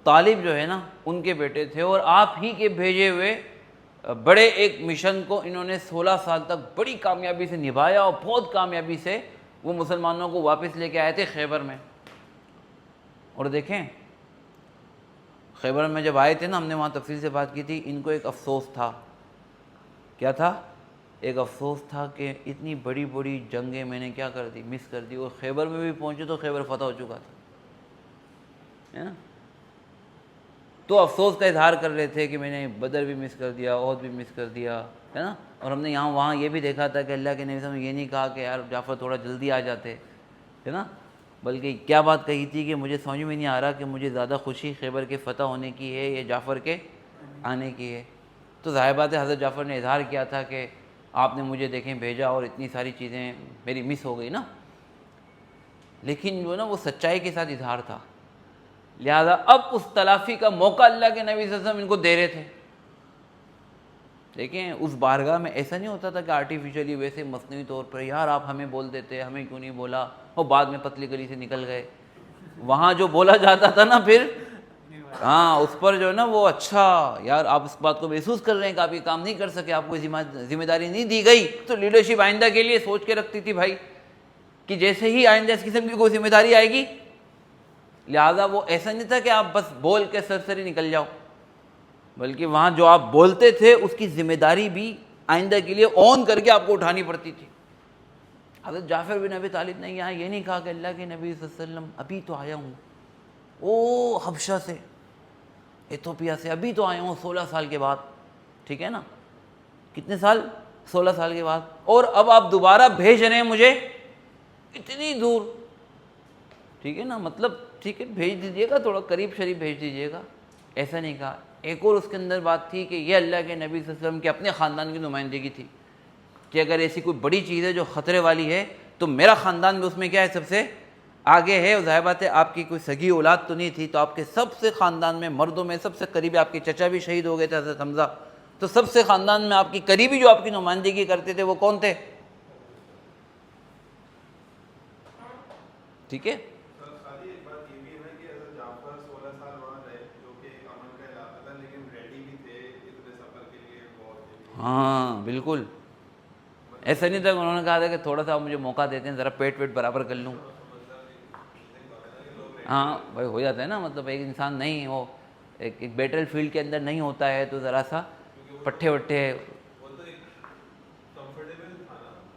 طالب جو ہے نا ان کے بیٹے تھے، اور آپ ہی کے بھیجے ہوئے بڑے ایک مشن کو انہوں نے 16 سال تک بڑی کامیابی سے نبھایا، اور بہت کامیابی سے وہ مسلمانوں کو واپس لے کے آئے تھے خیبر میں۔ اور دیکھیں خیبر میں جب آئے تھے نا، ہم نے وہاں تفصیل سے بات کی تھی، ان کو ایک افسوس تھا، کیا تھا؟ ایک افسوس تھا کہ اتنی بڑی بڑی جنگیں میں نے کیا کر دی، مس کر دی، اور خیبر میں بھی پہنچے تو خیبر فتح ہو چکا تھا، ہے نا۔ تو افسوس کا اظہار کر رہے تھے کہ میں نے بدر بھی مس کر دیا، احد بھی مس کر دیا، ہے نا۔ اور ہم نے یہاں وہاں یہ بھی دیکھا تھا کہ اللہ کے نبی صلی اللہ علیہ وسلم نے یہ نہیں کہا کہ یار جعفر تھوڑا جلدی آ جاتے، ہے نا، بلکہ کیا بات کہی تھی کہ مجھے سمجھ میں نہیں آ رہا کہ مجھے زیادہ خوشی خیبر کے فتح ہونے کی ہے یا جعفر کے آنے کی ہے۔ تو ظاہر بات ہے حضرت جعفر نے اظہار کیا تھا کہ آپ نے مجھے دیکھیں بھیجا اور اتنی ساری چیزیں میری مس ہو گئی نا، لیکن جو نا وہ سچائی کے ساتھ اظہار تھا، لہذا اب اس تلافی کا موقع اللہ کے نبی صلی اللہ علیہ وسلم ان کو دے رہے تھے۔ دیکھیں اس بارگاہ میں ایسا نہیں ہوتا تھا کہ آرٹیفیشلی ویسے مصنوعی طور پر یار آپ ہمیں بول دیتے، ہمیں کیوں نہیں بولا، اور بعد میں پتلی گلی سے نکل گئے۔ وہاں جو بولا جاتا تھا نا پھر ہاں اس پر جو ہے نا وہ اچھا یار آپ اس بات کو محسوس کر رہے ہیں کہ آپ یہ کام نہیں کر سکے، آپ کو ذمہ داری نہیں دی گئی، تو لیڈرشپ آئندہ کے لیے سوچ کے رکھتی تھی بھائی کہ جیسے ہی آئندہ اس قسم کی کوئی ذمہ داری آئے گی، لہذا وہ ایسا نہیں تھا کہ آپ بس بول کے سرسری نکل جاؤ، بلکہ وہاں جو آپ بولتے تھے اس کی ذمہ داری بھی آئندہ کے لیے اون کر کے آپ کو اٹھانی پڑتی تھی۔ حضرت جعفر بن ابی طالب نے یہاں یہ نہیں کہا کہ اللہ کے نبی صلی اللہ علیہ وسلم ابھی تو آیا ہوں، او حبشہ سے، ایتھوپیا سے ابھی تو آیا ہوں 16 سال کے بعد، ٹھیک ہے نا، کتنے سال؟ 16 سال کے بعد، اور اب آپ دوبارہ بھیج رہے ہیں مجھے اتنی دور، ٹھیک ہے نا، مطلب ٹھیک ہے بھیج دیجیے گا، تھوڑا قریب شریف بھیج دیجیے گا، ایسا نہیں کہا۔ ایک اور اس کے اندر بات تھی کہ یہ اللہ کے نبی صلی اللہ علیہ وسلم کے اپنے خاندان کی نمائندگی تھی کہ اگر ایسی کوئی بڑی چیز ہے جو خطرے والی ہے تو میرا خاندان بھی اس میں کیا ہے، سب سے آگے ہے۔ اور ظاہر بات ہے آپ کی کوئی سگی اولاد تو نہیں تھی، تو آپ کے سب سے خاندان میں مردوں میں سب سے قریبی آپ کے چچا بھی شہید ہو گئے تھے حضرت حمزہ، تو سب سے خاندان میں آپ کی قریبی جو آپ کی نمائندگی کرتے تھے وہ کون تھے؟ ٹھیک ہے، ہاں بالکل، ایسا نہیں تھا کہ انہوں نے کہا تھا کہ تھوڑا سا مجھے موقع دیتے ہیں ذرا پیٹ ویٹ برابر کر لوں، ہاں بھائی ہو جاتا ہے نا، مطلب ایک انسان نہیں وہ ایک بیٹل فیلڈ کے اندر نہیں ہوتا ہے تو ذرا سا پٹھے وٹھے،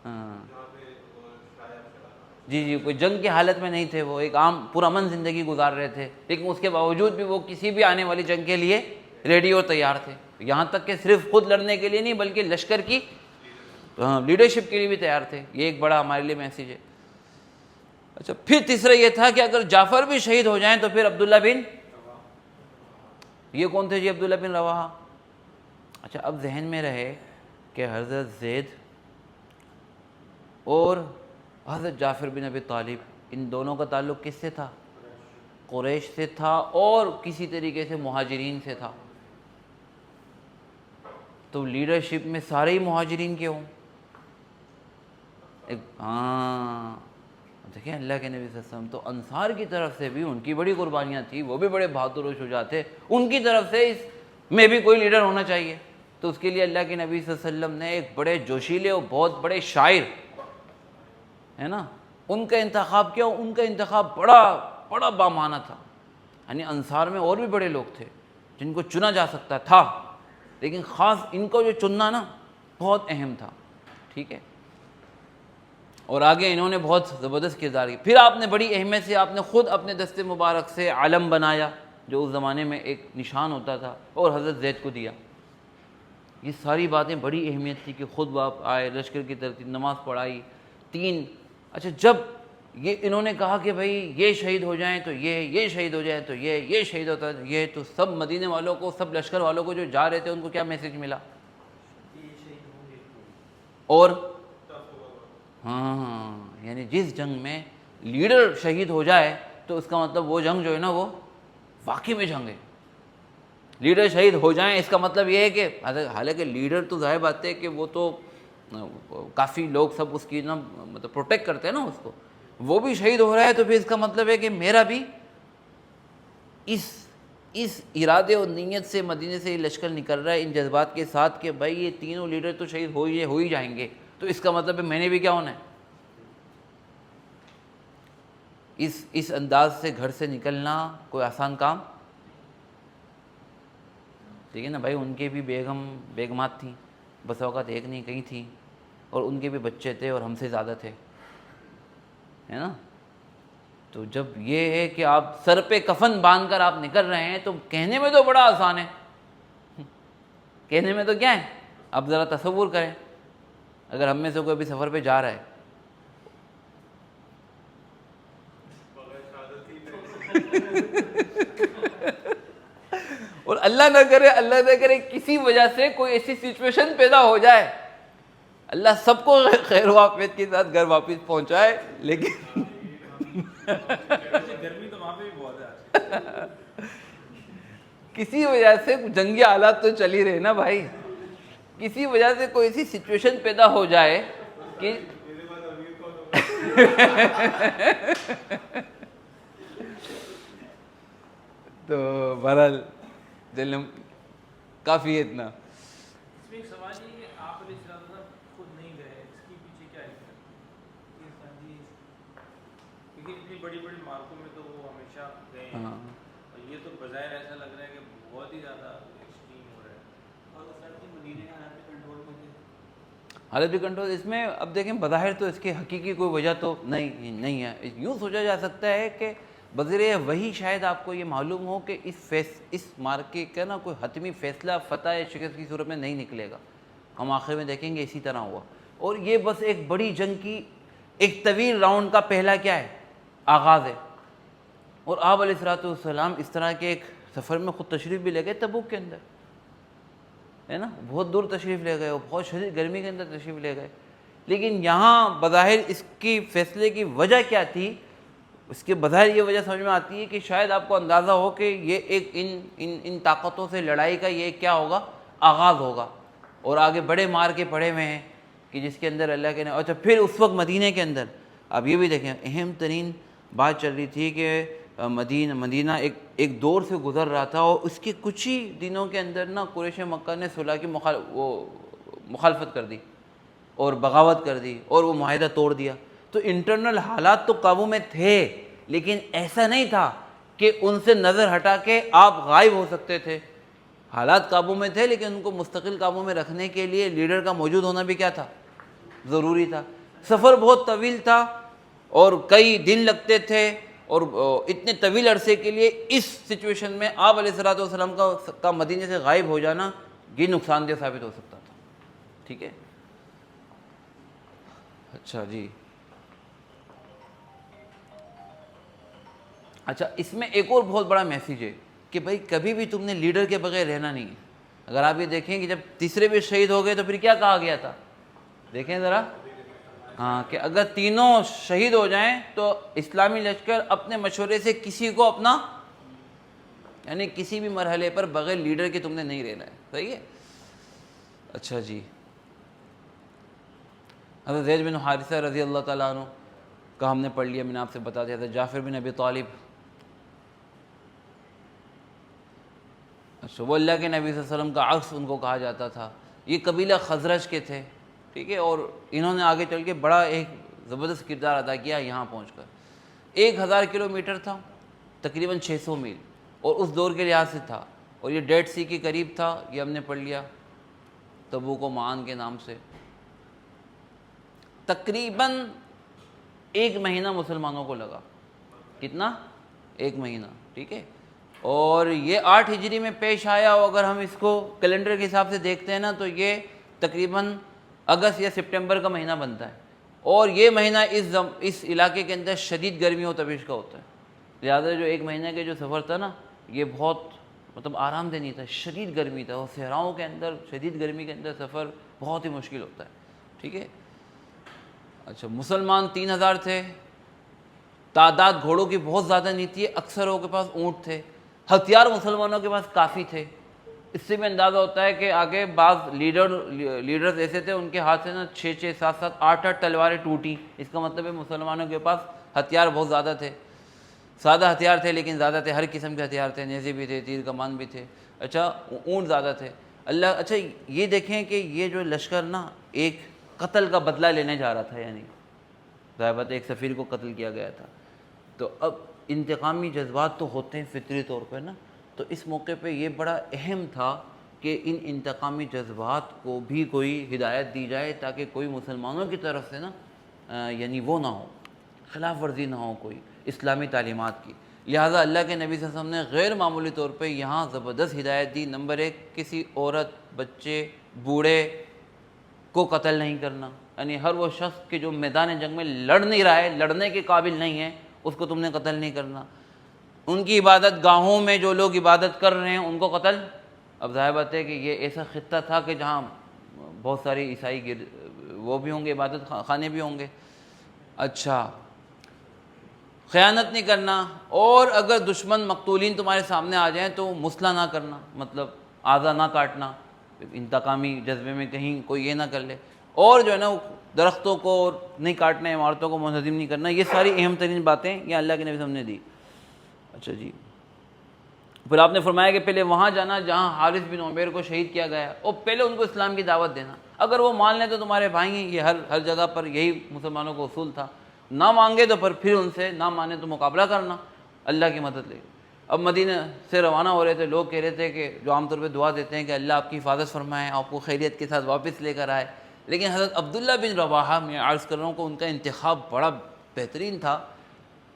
ہاں جی جی، کوئی جنگ کی حالت میں نہیں تھے، وہ ایک عام پرامن زندگی گزار رہے تھے، لیکن اس کے باوجود بھی وہ کسی بھی آنے والی جنگ کے لیے ریڈی اور تیار تھے، یہاں تک کہ صرف خود لڑنے کے لیے نہیں بلکہ لشکر کی لیڈرشپ کے لیے بھی تیار تھے۔ یہ ایک بڑا ہمارے لیے میسیج ہے۔ اچھا، پھر تیسرا یہ تھا کہ اگر جعفر بھی شہید ہو جائیں تو پھر عبداللہ بن، یہ کون تھے جی؟ عبداللہ بن رواحہ۔ اچھا، اب ذہن میں رہے کہ حضرت زید اور حضرت جعفر بن ابی طالب، ان دونوں کا تعلق کس سے تھا؟ قریش سے تھا اور کسی طریقے سے مہاجرین سے تھا، تو لیڈرشپ میں سارے ہی مہاجرین کے ہوں۔ ہاں دیکھیں اللہ کے نبی صلی اللہ علیہ وسلم تو انصار کی طرف سے بھی ان کی بڑی قربانیاں تھیں، وہ بھی بڑے بہادر و شجاع تھے، ان کی طرف سے اس میں بھی کوئی لیڈر ہونا چاہیے، تو اس کے لیے اللہ کے نبی صلی اللہ علیہ وسلم نے ایک بڑے جوشیلے اور بہت بڑے شاعر ہے نا، ان کا انتخاب کیا، ان کا انتخاب بڑا بڑا بامانہ تھا، یعنی انصار میں اور بھی بڑے لوگ تھے جن کو چنا جا سکتا تھا، لیکن خاص ان کو جو چننا نا بہت اہم تھا، ٹھیک ہے، اور آگے انہوں نے بہت زبردست کردار کی۔ پھر آپ نے بڑی اہمیت سے آپ نے خود اپنے دست مبارک سے علم بنایا جو اس زمانے میں ایک نشان ہوتا تھا اور حضرت زید کو دیا۔ یہ ساری باتیں بڑی اہمیت تھی کہ خود آپ آئے، لشکر کی ترتیب، نماز پڑھائی، تین۔ اچھا، جب یہ انہوں نے کہا کہ بھائی یہ شہید ہو جائیں تو یہ شہید ہو جائیں تو یہ شہید ہوتا ہے، یہ تو سب مدینے والوں کو، سب لشکر والوں کو جو جا رہے تھے ان کو کیا میسج ملا؟ اور ہاں، یعنی جس جنگ میں لیڈر شہید ہو جائے تو اس کا مطلب وہ جنگ جو ہے نا وہ واقعی میں جنگ ہے۔ لیڈر شہید ہو جائیں اس کا مطلب یہ ہے کہ حالانکہ لیڈر تو ظاہر بات ہے کہ وہ تو کافی لوگ سب اس کی نا مطلب پروٹیکٹ کرتے ہیں نا اس کو، وہ بھی شہید ہو رہا ہے تو پھر اس کا مطلب ہے کہ میرا بھی اس ارادے اور نیت سے مدینے سے یہ لشکر نکل رہا ہے، ان جذبات کے ساتھ کہ بھائی یہ تینوں لیڈر تو شہید ہو ہی جائیں گے، تو اس کا مطلب ہے میں نے بھی کیا ہونا ہے۔ اس انداز سے گھر سے نکلنا کوئی آسان کام، ٹھیک ہے نا بھائی، ان کے بھی بیگمات تھیں، بس اوقات ایک نہیں کئی تھیں، اور ان کے بھی بچے تھے اور ہم سے زیادہ تھے، ہے نا، تو جب یہ ہے کہ آپ سر پہ کفن باندھ کر آپ نکل رہے ہیں تو کہنے میں تو بڑا آسان ہے، کہنے میں تو کیا ہے، آپ ذرا تصور کریں اگر ہم میں سے کوئی ابھی سفر پہ جا رہا ہے اور اللہ نہ کرے کسی وجہ سے کوئی ایسی سچویشن پیدا ہو جائے، اللہ سب کو خیر و عافیت کے ساتھ گھر واپس پہنچائے، لیکن گرمی تو وہاں پہ بھی بہت ہے، کسی وجہ سے جنگی حالات تو چل ہی رہے نا بھائی، کسی وجہ سے کوئی ایسی سچویشن پیدا ہو جائے کہ تو بہرحال دل کافی ہے اتنا۔ اس میں ایک سوال یہ کہ آپ علیہ السلام خود نہیں گئے، اس کے پیچھے کیا ہے؟ کیونکہ اتنی بڑی بڑی مارکوں میں تو وہ ہمیشہ گئے ہیں، اور یہ تو بظاہر ایسا لگ رہا ہے کہ بہت ہی زیادہ ایکسٹریم ہو رہا ہے، اور اس طرح کی مدینے کے حالات پہ کنٹرول کرتے ہیں۔ حالت بھی کنٹرول. اس میں اب دیکھیں بظاہر تو اس کی حقیقی کوئی وجہ تو نہیں ہے. یوں سوچا جا سکتا ہے کہ بذریعہ وہی شاید آپ کو یہ معلوم ہو کہ اس مارکے کا نا کوئی حتمی فیصلہ فتح یا شکست کی صورت میں نہیں نکلے گا. ہم آخر میں دیکھیں گے اسی طرح ہوا. اور یہ بس ایک بڑی جنگ کی ایک طویل راؤنڈ کا پہلا کیا ہے آغاز ہے. اور آپ علیہ الصلوۃ والسلام اس طرح کے ایک سفر میں خود تشریف بھی لے گئے تبوک کے اندر, ہے نا, بہت دور تشریف لے گئے اور بہت شدید گرمی کے اندر تشریف لے گئے. لیکن یہاں بظاہر اس کی فیصلے کی وجہ کیا تھی, اس کے بظاہر یہ وجہ سمجھ میں آتی ہے کہ شاید آپ کو اندازہ ہو کہ یہ ایک ان طاقتوں سے لڑائی کا یہ کیا ہوگا آغاز ہوگا. اور آگے بڑے مار کے پڑے ہوئے ہیں کہ جس کے اندر اللہ کے نے. اچھا پھر اس وقت مدینے کے اندر آپ یہ بھی دیکھیں اہم ترین بات چل رہی تھی کہ مدینہ ایک دور سے گزر رہا تھا اور اس کے کچھ ہی دنوں کے اندر نا قریش مکہ نے صلح کی مخالفت کر دی اور بغاوت کر دی اور وہ معاہدہ توڑ دیا. تو انٹرنل حالات تو قابو میں تھے لیکن ایسا نہیں تھا کہ ان سے نظر ہٹا کے آپ غائب ہو سکتے تھے. حالات قابو میں تھے لیکن ان کو مستقل قابو میں رکھنے کے لیے لیڈر کا موجود ہونا بھی کیا تھا, ضروری تھا. سفر بہت طویل تھا اور کئی دن لگتے تھے اور اتنے طویل عرصے کے لیے اس سچویشن میں آپ علیہ الصلوۃ والسلام کا مدینے سے غائب ہو جانا یہ نقصان دہ ثابت ہو سکتا تھا. ٹھیک ہے. اچھا جی, اچھا اس میں ایک اور بہت بڑا میسیج ہے کہ بھائی کبھی بھی تم نے لیڈر کے بغیر رہنا نہیں ہے. اگر آپ یہ دیکھیں کہ جب تیسرے بھی شہید ہو گئے تو پھر کیا کہا گیا تھا, دیکھیں ذرا, ہاں کہ اگر تینوں شہید ہو جائیں تو اسلامی لشکر اپنے مشورے سے کسی کو اپنا یعنی کسی بھی مرحلے پر بغیر لیڈر کے تم نے نہیں رہنا ہے. صحیح ہے. اچھا جی, حضرت زید بن حارثہ رضی اللہ تعالیٰ عنہ کا ہم نے پڑھ لیا, میں نے آپ سے بتا دیا تھا. جعفر بن ابی طالب, اچھا وہ اللہ کے نبی صلی اللہ علیہ وسلم کا عکس ان کو کہا جاتا تھا. یہ قبیلہ خزرج کے تھے. ٹھیک ہے. اور انہوں نے آگے چل کے بڑا ایک زبردست کردار ادا کیا یہاں پہنچ کر. 1000 کلومیٹر تھا, تقریباً 600 میل, اور اس دور کے لحاظ سے تھا. اور یہ ڈیڈ سی کے قریب تھا, یہ ہم نے پڑھ لیا تبوک و معان کے نام سے. تقریباً 1 مہینہ مسلمانوں کو لگا. کتنا؟ 1 مہینہ. ٹھیک ہے. اور یہ 8 ہجری میں پیش آیا, اور اگر ہم اس کو کیلنڈر کے حساب سے دیکھتے ہیں نا تو یہ تقریباً اگست یا سپٹمبر کا مہینہ بنتا ہے. اور یہ مہینہ اس علاقے کے اندر شدید گرمی و تپش کا ہوتا ہے. لہٰذا جو 1 مہینے کے جو سفر تھا نا یہ بہت مطلب آرام دہ نہیں تھا, شدید گرمی تھا. اور صحراؤں کے اندر شدید گرمی کے اندر سفر بہت ہی مشکل ہوتا ہے. ٹھیک ہے. اچھا مسلمان 3000 تھے, تعداد گھوڑوں کی بہت زیادہ نہیں تھی, اکثروں کے پاس اونٹ تھے. ہتھیار مسلمانوں کے پاس کافی تھے. اس سے بھی اندازہ ہوتا ہے کہ آگے بعض لیڈرز ایسے تھے ان کے ہاتھ سے نا 6 7 8 تلواریں ٹوٹی. اس کا مطلب ہے مسلمانوں کے پاس ہتھیار بہت زیادہ تھے. سادہ ہتھیار تھے لیکن زیادہ تھے, ہر قسم کے ہتھیار تھے, نیزے بھی تھے, تیر کمان بھی تھے. اچھا اونٹ زیادہ تھے. اچھا یہ دیکھیں کہ یہ جو لشکر نا ایک قتل کا بدلہ لینے جا رہا تھا, یعنی ظاہر بات ایک سفیر کو قتل کیا گیا تھا. تو اب انتقامی جذبات تو ہوتے ہیں فطری طور پہ نا, تو اس موقع پہ یہ بڑا اہم تھا کہ ان انتقامی جذبات کو بھی کوئی ہدایت دی جائے تاکہ کوئی مسلمانوں کی طرف سے نا یعنی وہ نہ ہو, خلاف ورزی نہ ہو کوئی اسلامی تعلیمات کی. لہٰذا اللہ کے نبی صلی اللہ علیہ وسلم نے غیر معمولی طور پہ یہاں زبردست ہدایت دی. نمبر 1, کسی عورت, بچے, بوڑھے کو قتل نہیں کرنا. یعنی ہر وہ شخص کہ جو میدان جنگ میں لڑ نہیں رہا ہے, لڑنے کے قابل نہیں ہے, اس کو تم نے قتل نہیں کرنا. ان کی عبادت گاہوں میں جو لوگ عبادت کر رہے ہیں ان کو قتل. اب ظاہر بات ہے کہ یہ ایسا خطہ تھا کہ جہاں بہت ساری عیسائی وہ بھی ہوں گے, عبادت خانے بھی ہوں گے. اچھا خیانت نہیں کرنا, اور اگر دشمن مقتولین تمہارے سامنے آ جائیں تو مسئلہ نہ کرنا, مطلب اعضا نہ کاٹنا, انتقامی جذبے میں کہیں کوئی یہ نہ کر لے. اور جو ہے نا درختوں کو نہیں کاٹنا, عمارتوں کو منہدم نہیں کرنا. یہ ساری اہم ترین باتیں یہ اللہ کے نبی صلی اللہ علیہ وسلم نے دی. اچھا جی, پھر آپ نے فرمایا کہ پہلے وہاں جانا جہاں حارث بن عمیر کو شہید کیا گیا, اور پہلے ان کو اسلام کی دعوت دینا. اگر وہ مان لیں تو تمہارے بھائی ہیں. یہ ہر جگہ پر یہی مسلمانوں کو اصول تھا. نہ مانگے تو پھر ان سے, نہ مانے تو مقابلہ کرنا, اللہ کی مدد لے. اب مدینہ سے روانہ ہو رہے تھے, لوگ کہہ رہے تھے کہ جو عام طور پہ دعا دیتے ہیں کہ اللہ آپ کی حفاظت فرمائے, آپ کو خیریت کے ساتھ واپس لے کر آئے. لیکن حضرت عبداللہ بن رواحہ، میں عرض کر رہا ہوں کہ ان کا انتخاب بڑا بہترین تھا.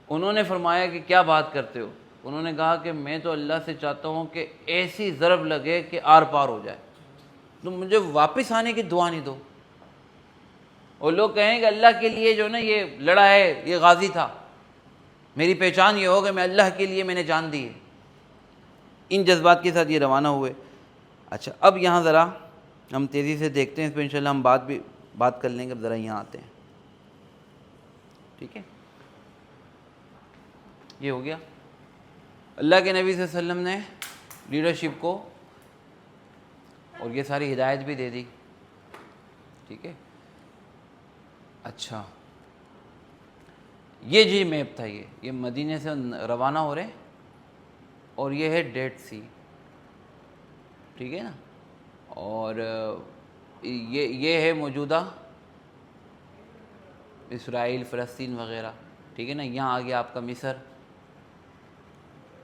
انہوں نے فرمایا کہ کیا بات کرتے ہو؟ انہوں نے کہا کہ میں تو اللہ سے چاہتا ہوں کہ ایسی ضرب لگے کہ آر پار ہو جائے، تو مجھے واپس آنے کی دعا نہیں دو. اور لوگ کہیں کہ اللہ کے لیے جو نا یہ لڑا ہے، یہ غازی تھا، میری پہچان یہ ہو کہ میں اللہ کے لیے میں نے جان دی ہے. ان جذبات کے ساتھ یہ روانہ ہوئے. اچھا، اب یہاں ذرا ہم تیزی سے دیکھتے ہیں، اس پہ انشاءاللہ ہم بات کر لیں گے. اب ذرا یہاں آتے ہیں، ٹھیک ہے. یہ ہو گیا. اللہ کے نبی صلی اللہ علیہ وسلم نے لیڈرشپ کو اور یہ ساری ہدایت بھی دے دی، ٹھیک ہے. اچھا، یہ جی میپ تھا. یہ مدینے سے روانہ ہو رہے اور یہ ہے ڈیڈ سی، ٹھیک ہے نا. اور یہ ہے موجودہ اسرائیل، فلسطین وغیرہ، ٹھیک ہے نا. یہاں آگے آپ کا مصر،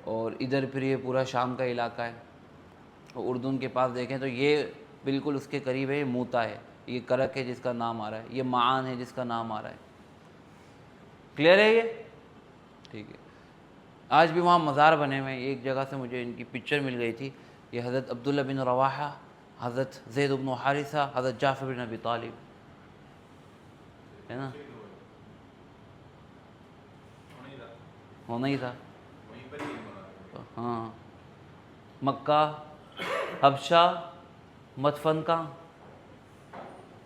اور ادھر پھر یہ پورا شام کا علاقہ ہے. اور اردن کے پاس دیکھیں تو یہ بالکل اس کے قریب ہے. یہ موتا ہے، یہ کرک ہے جس کا نام آ رہا ہے، یہ معان ہے جس کا نام آ رہا ہے. کلیئر ہے یہ؟ ٹھیک ہے. آج بھی وہاں مزار بنے ہوئے ہیں. ایک جگہ سے مجھے ان کی پکچر مل گئی تھی. یہ حضرت عبداللہ بن رواحہ، حضرت زید بن حارثہ، حضرت جعفر بن ابی طالب، ہے نا. ہونا ہی تھا. ہاں، مکہ، حبشہ، مدفن کہاں.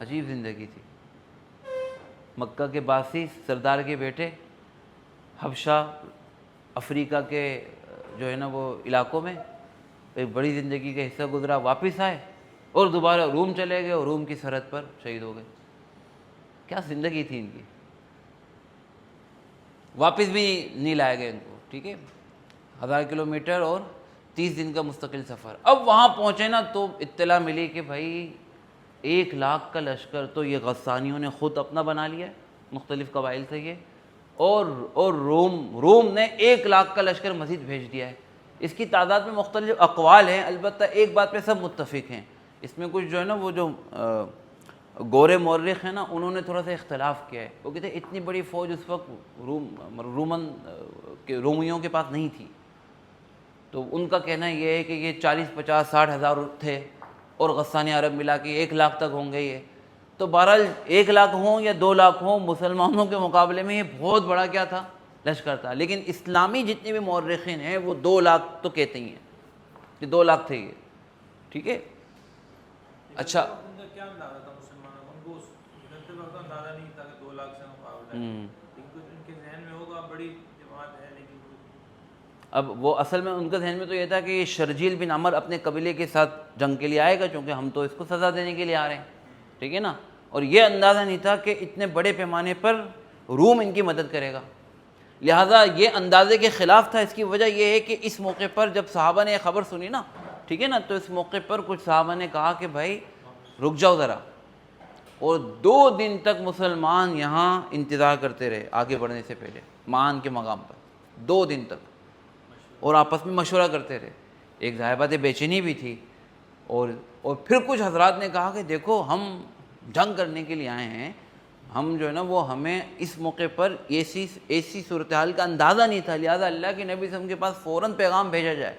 عجیب زندگی تھی. مکہ کے باسی سردار کے بیٹے، حبشہ افریقہ کے جو ہے نا وہ علاقوں میں ایک بڑی زندگی کا حصہ گزرا. واپس آئے اور دوبارہ روم چلے گئے اور روم کی سرحد پر شہید ہو گئے. کیا زندگی تھی ان کی. واپس بھی نہیں لائے گئے ان کو، ٹھیک ہے. 1000 کلومیٹر اور 30 دن کا مستقل سفر. اب وہاں پہنچے نا تو اطلاع ملی کہ بھائی 1 لاکھ کا لشکر تو یہ غسانیوں نے خود اپنا بنا لیا ہے، مختلف قبائل سے یہ، اور روم نے 1 لاکھ کا لشکر مزید بھیج دیا ہے. اس کی تعداد میں مختلف اقوال ہیں، البتہ ایک بات پہ سب متفق ہیں. اس میں کچھ جو ہے نا وہ جو گورے مورخ ہیں نا، انہوں نے تھوڑا سا اختلاف کیا ہے. وہ کہتے ہیں اتنی بڑی فوج اس وقت رومیوں کے پاس نہیں تھی. تو ان کا کہنا یہ ہے کہ یہ 40 50 60 ہزار تھے، اور غسانی عرب ملا کے 1 لاکھ تک ہوں گے یہ. تو بہرحال 1 لاکھ ہوں یا 2 لاکھ ہوں، مسلمانوں کے مقابلے میں یہ بہت بڑا کیا تھا، لشکر تھا. لیکن اسلامی جتنے بھی مورخین ہیں وہ 2 لاکھ تو کہتے ہی ہیں کہ 2 لاکھ تھے یہ، ٹھیک ہے. اچھا، ان کا کیا اندازہ تھا مسلمانوں کا؟ ان کو جنتے وقت اندازہ نہیں تھا کہ 2 لاکھ سے مقابلہ ہے. ان کے ذہن میں ہوگا بڑی جماعت ہے، لیکن اب وہ اصل میں ان کے ذہن میں تو یہ تھا کہ یہ شرجیل بن عمر اپنے قبیلے کے ساتھ جنگ کے لیے آئے گا، چونکہ ہم تو اس کو سزا دینے کے لیے آ رہے ہیں، ٹھیک ہے نا. اور یہ اندازہ نہیں تھا کہ اتنے بڑے پیمانے پر روم ان کی مدد کرے گا. لہٰذا یہ اندازے کے خلاف تھا. اس کی وجہ یہ ہے کہ اس موقع پر جب صحابہ نے یہ خبر سنی نا، ٹھیک ہے نا، تو اس موقع پر کچھ صحابہ نے کہا کہ بھائی رک جاؤ ذرا. اور 2 دن تک مسلمان یہاں انتظار کرتے رہے آگے بڑھنے سے پہلے معان کے مقام پر. 2 دن تک، اور آپس میں مشورہ کرتے رہے. ایک ظاہر بات بے چینی بھی تھی. اور پھر کچھ حضرات نے کہا کہ دیکھو ہم جنگ کرنے کے لیے آئے ہیں، ہم جو ہے نا وہ ہمیں اس موقع پر ایسی صورتحال کا اندازہ نہیں تھا. لہٰذا اللہ کے نبی صلی اللہ علیہ وسلم کے پاس فوراً پیغام بھیجا جائے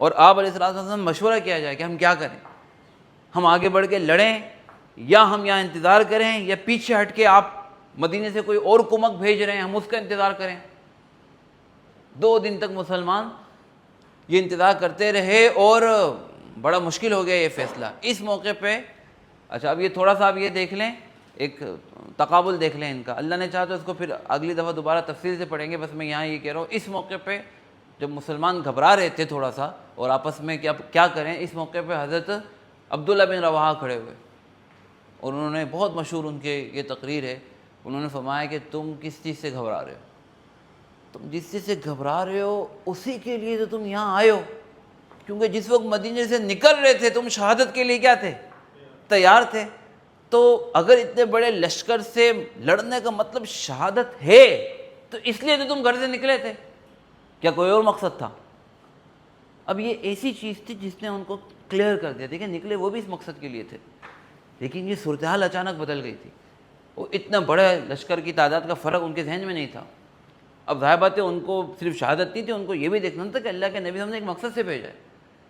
اور آپ علیہ الصلوۃ والسلام مشورہ کیا جائے کہ ہم کیا کریں. ہم آگے بڑھ کے لڑیں، یا ہم یہاں انتظار کریں، یا پیچھے ہٹ کے آپ مدینے سے کوئی اور کمک بھیج رہے ہیں ہم اس کا انتظار کریں. 2 دن تک مسلمان یہ انتظار کرتے رہے اور بڑا مشکل ہو گیا یہ فیصلہ اس موقع پہ. اچھا، اب یہ تھوڑا سا آپ یہ دیکھ لیں، ایک تقابل دیکھ لیں ان کا. اللہ نے چاہا تو اس کو پھر اگلی دفعہ دوبارہ تفصیل سے پڑھیں گے. بس میں یہاں یہ کہہ رہا ہوں، اس موقع پہ جب مسلمان گھبرا رہے تھے تھوڑا سا اور آپس میں کیا کریں، اس موقع پہ حضرت عبداللہ بن رواحہ کھڑے ہوئے اور انہوں نے بہت مشہور ان کے یہ تقریر ہے، انہوں نے فرمایا کہ تم کس چیز سے گھبرا رہے ہو؟ تم جس چیز سے گھبرا رہے ہو اسی کے لیے تو تم یہاں آئے ہو. کیونکہ جس وقت مدینے سے نکل رہے تھے تم شہادت کے لیے کیا تھے؟ تیار تھے. تو اگر اتنے بڑے لشکر سے لڑنے کا مطلب شہادت ہے تو اس لیے تو تم گھر سے نکلے تھے، کیا کوئی اور مقصد تھا؟ اب یہ ایسی چیز تھی جس نے ان کو کلیئر کر دیا. دیکھیں نکلے وہ بھی اس مقصد کے لیے تھے. لیکن یہ صورتحال اچانک بدل گئی تھی. وہ اتنا بڑے لشکر کی تعداد کا فرق ان کے ذہن میں نہیں تھا. اب ظاہر بات ہے ان کو صرف شہادت نہیں تھی, ان کو یہ بھی دیکھنا تھا کہ اللہ کے نبی ہم نے ایک مقصد سے بھیجا ہے.